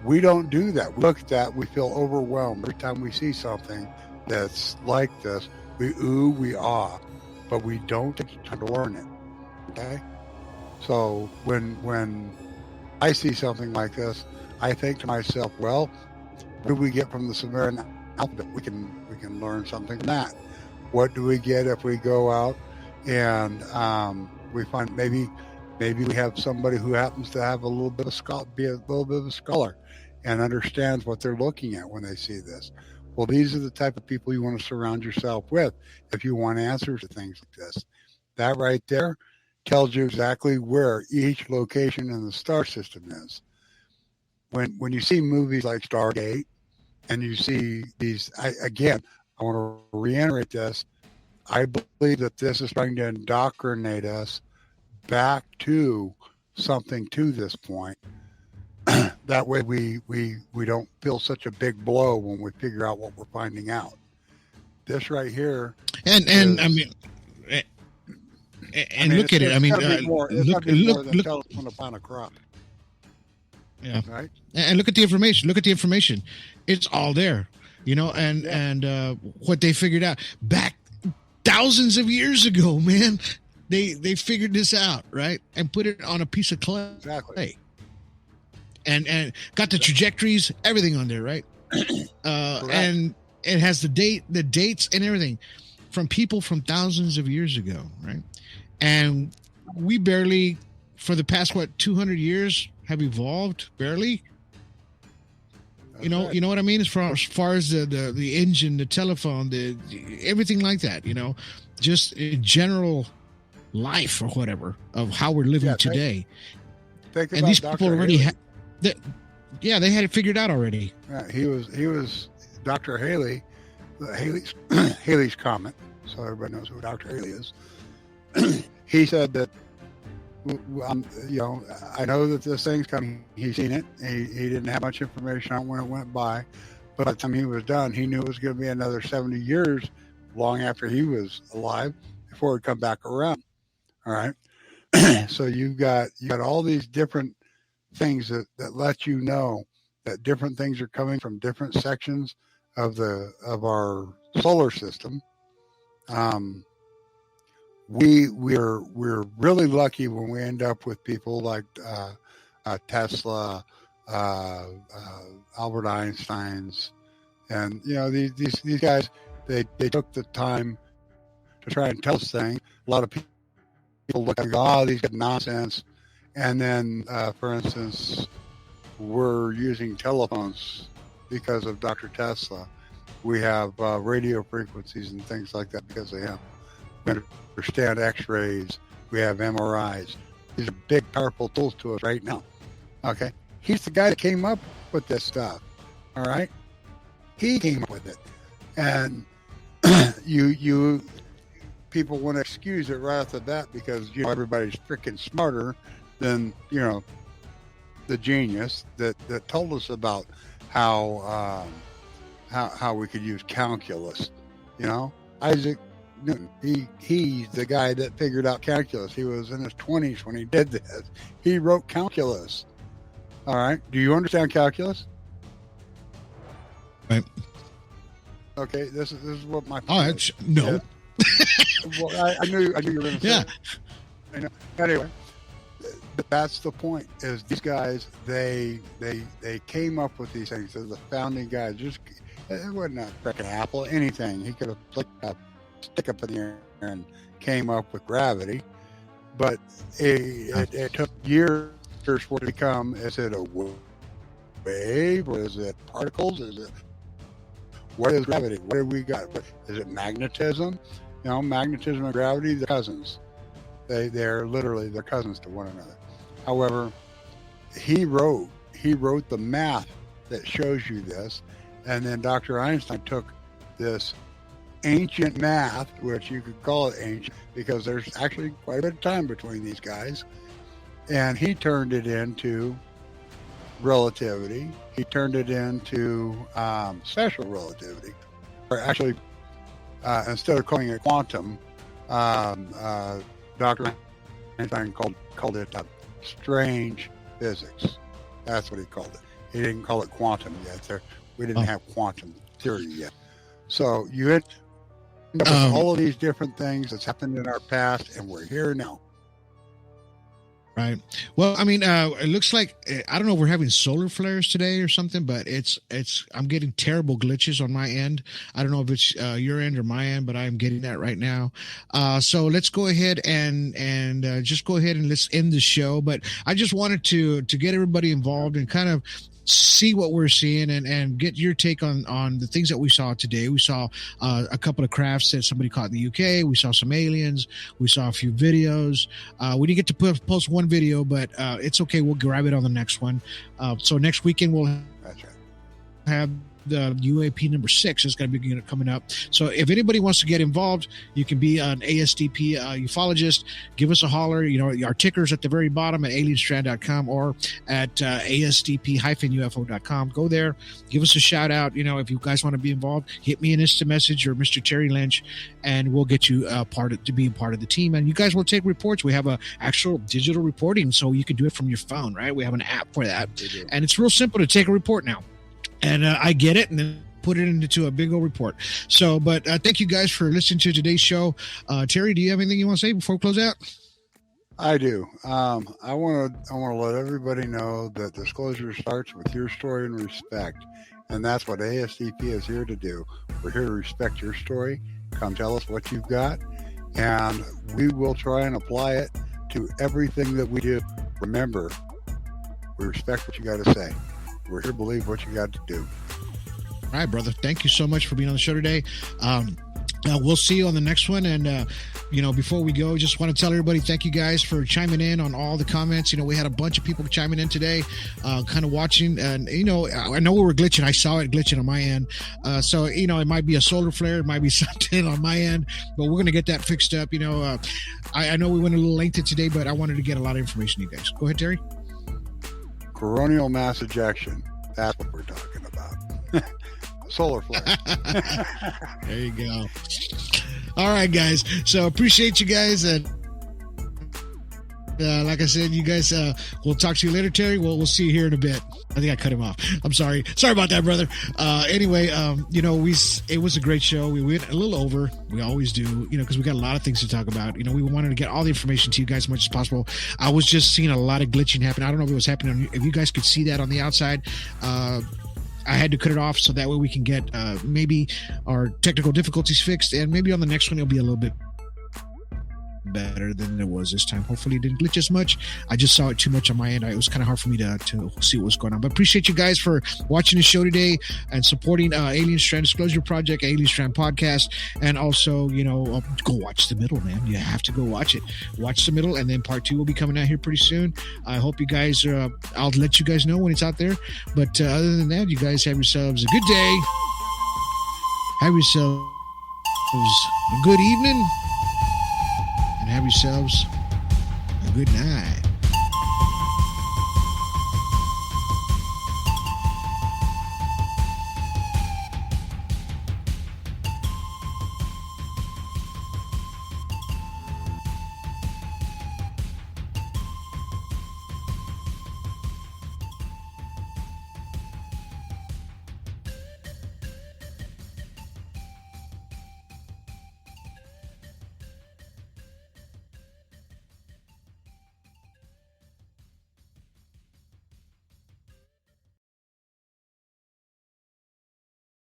We don't do that. We look at that, we feel overwhelmed every time we see something that's like this. We ooh, we ah, but we don't take the time to learn it. Okay? So when I see something like this, I think to myself, well, what do we get from the Sumerian alphabet? We can learn something from that. What do we get if we go out and we find maybe we have somebody who happens to have a little bit of be a little bit of a scholar and understands what they're looking at when they see this. Well, these are the type of people you want to surround yourself with if you want answers to things like this. That right there tells you exactly where each location in the star system is. When you see movies like Stargate and you see these, I want to reiterate this. I believe that this is trying to indoctrinate us back to something to this point. That way we don't feel such a big blow when we figure out what we're finding out. This right here. And I mean, look at it. I mean, look than telephone upon a crop. Yeah. Right. And look at the information. Look at the information. It's all there, you know, and what they figured out back thousands of years ago, man, they figured this out, right? And put it on a piece of clay. Exactly. And got the trajectories, everything on there, right? And it has the dates and everything from people from thousands of years ago, right? And we barely, for the past, 200 years have evolved, barely. You know what I mean? As far as the engine, the telephone, the everything like that, you know, just in general life or whatever of how we're living today. Think and these people already had, they had it figured out already. Yeah, he was Dr. Haley's comet. So everybody knows who Dr. Haley is. He said that, I know that this thing's coming. He's seen it. He didn't have much information on when it went by, but by the time he was done, he knew it was going to be another 70 years, long after he was alive, before it would come back around. All right. So you got all these different things that let you know that different things are coming from different sections of our solar system. We're really lucky when we end up with people like Tesla, Albert Einstein's, and these guys. They took the time to try and tell us things. A lot of people look at these are nonsense, and then for instance, we're using telephones because of Dr. Tesla. We have radio frequencies and things like that because of him. We understand X-rays. We have MRIs. These are big, powerful tools to us right now. Okay, he's the guy that came up with this stuff. All right, he came up with it, and you people want to excuse it right off the bat because everybody's freaking smarter than the genius that told us about how we could use calculus. Isaac Newton. He's the guy that figured out calculus. He was in his 20s when he did this. He wrote calculus. All right. Do you understand calculus? Right. Okay. This is what my no. Well, I knew you were going to say. Yeah. I know. Anyway, that's the point. Is these guys they came up with these things. They're the founding guys. It wasn't a freaking apple. Anything he could have flicked a stick up in the air and came up with gravity, but it took years for it to become. Is it a wave or is it particles? What is gravity? What have we got? Is it magnetism? Magnetism and gravity, they're cousins. They're literally cousins to one another. However, he wrote the math that shows you this, and then Dr. Einstein took this ancient math, which you could call it ancient because there's actually quite a bit of time between these guys, and he turned it into relativity. He turned it into special relativity, or actually, instead of calling it quantum, Dr. Einstein called it strange physics. That's what he called it. He didn't call it quantum yet. We didn't have quantum theory yet. So you end up with all of these different things that's happened in our past, and we're here now. Right. Well, I mean, it looks like, I don't know if we're having solar flares today or something, but I'm getting terrible glitches on my end. I don't know if it's your end or my end, but I'm getting that right now. So let's go ahead and just go ahead and let's end the show. But I just wanted to get everybody involved and kind of see what we're seeing and get your take on the things that we saw today. We saw a couple of crafts that somebody caught in the UK. We saw some aliens. We saw a few videos. We didn't get to post one video, but it's okay. We'll grab it on the next one. So next weekend we'll have the UAP number 6 is going to be coming up. So if anybody wants to get involved, you can be an ASDP ufologist. Give us a holler. Our ticker's at the very bottom at alienstrand.com or at ASDP-UFO.com. Go there. Give us a shout out. If you guys want to be involved, hit me an Insta message or Mr. Terry Linch, and we'll get you to be part of the team. And you guys will take reports. We have a actual digital reporting, so you can do it from your phone, right? We have an app for that. And it's real simple to take a report now. And I get it, and then put it into a big old report. So, but thank you guys for listening to today's show. Terry, do you have anything you want to say before we close out? I do. I want to let everybody know that disclosure starts with your story and respect, and that's what ASDP is here to do. We're here to respect your story. Come tell us what you've got, and we will try and apply it to everything that we do. Remember, we respect what you got to say. We're here to believe what you got to do. All right, brother. Thank you so much for being on the show today. We'll see you on the next one. And, before we go, just want to tell everybody, thank you guys for chiming in on all the comments. We had a bunch of people chiming in today, kind of watching. And, I know we were glitching. I saw it glitching on my end. So, it might be a solar flare. It might be something on my end. But we're going to get that fixed up. I know we went a little lengthy today, but I wanted to get a lot of information, you guys. Go ahead, Terry. Coronal mass ejection. That's what we're talking about. Solar flare. There you go. All right, guys. So appreciate you guys. And like I said, you guys, we'll talk to you later, Terry. We'll see you here in a bit. I think I cut him off. I'm sorry. Sorry about that, brother. Anyway, it was a great show. We went a little over. We always do, because we got a lot of things to talk about. We wanted to get all the information to you guys as much as possible. I was just seeing a lot of glitching happen. I don't know if it was happening. If you guys could see that on the outside, I had to cut it off so that way we can get maybe our technical difficulties fixed, and maybe on the next one it'll be a little bit better than it was this time. Hopefully it didn't glitch as much. I just saw it too much on my end. It was kind of hard for me to see what was going on. But appreciate you guys for watching the show today and supporting Alien Strand Disclosure Project, Alien Strand Podcast, and also, go watch The Middle, man. You have to go watch it. Watch The Middle, and then part 2 will be coming out here pretty soon. I hope you guys, I'll let you guys know when it's out there. But other than that, you guys have yourselves a good day. Have yourselves a good evening. and have yourselves a good night.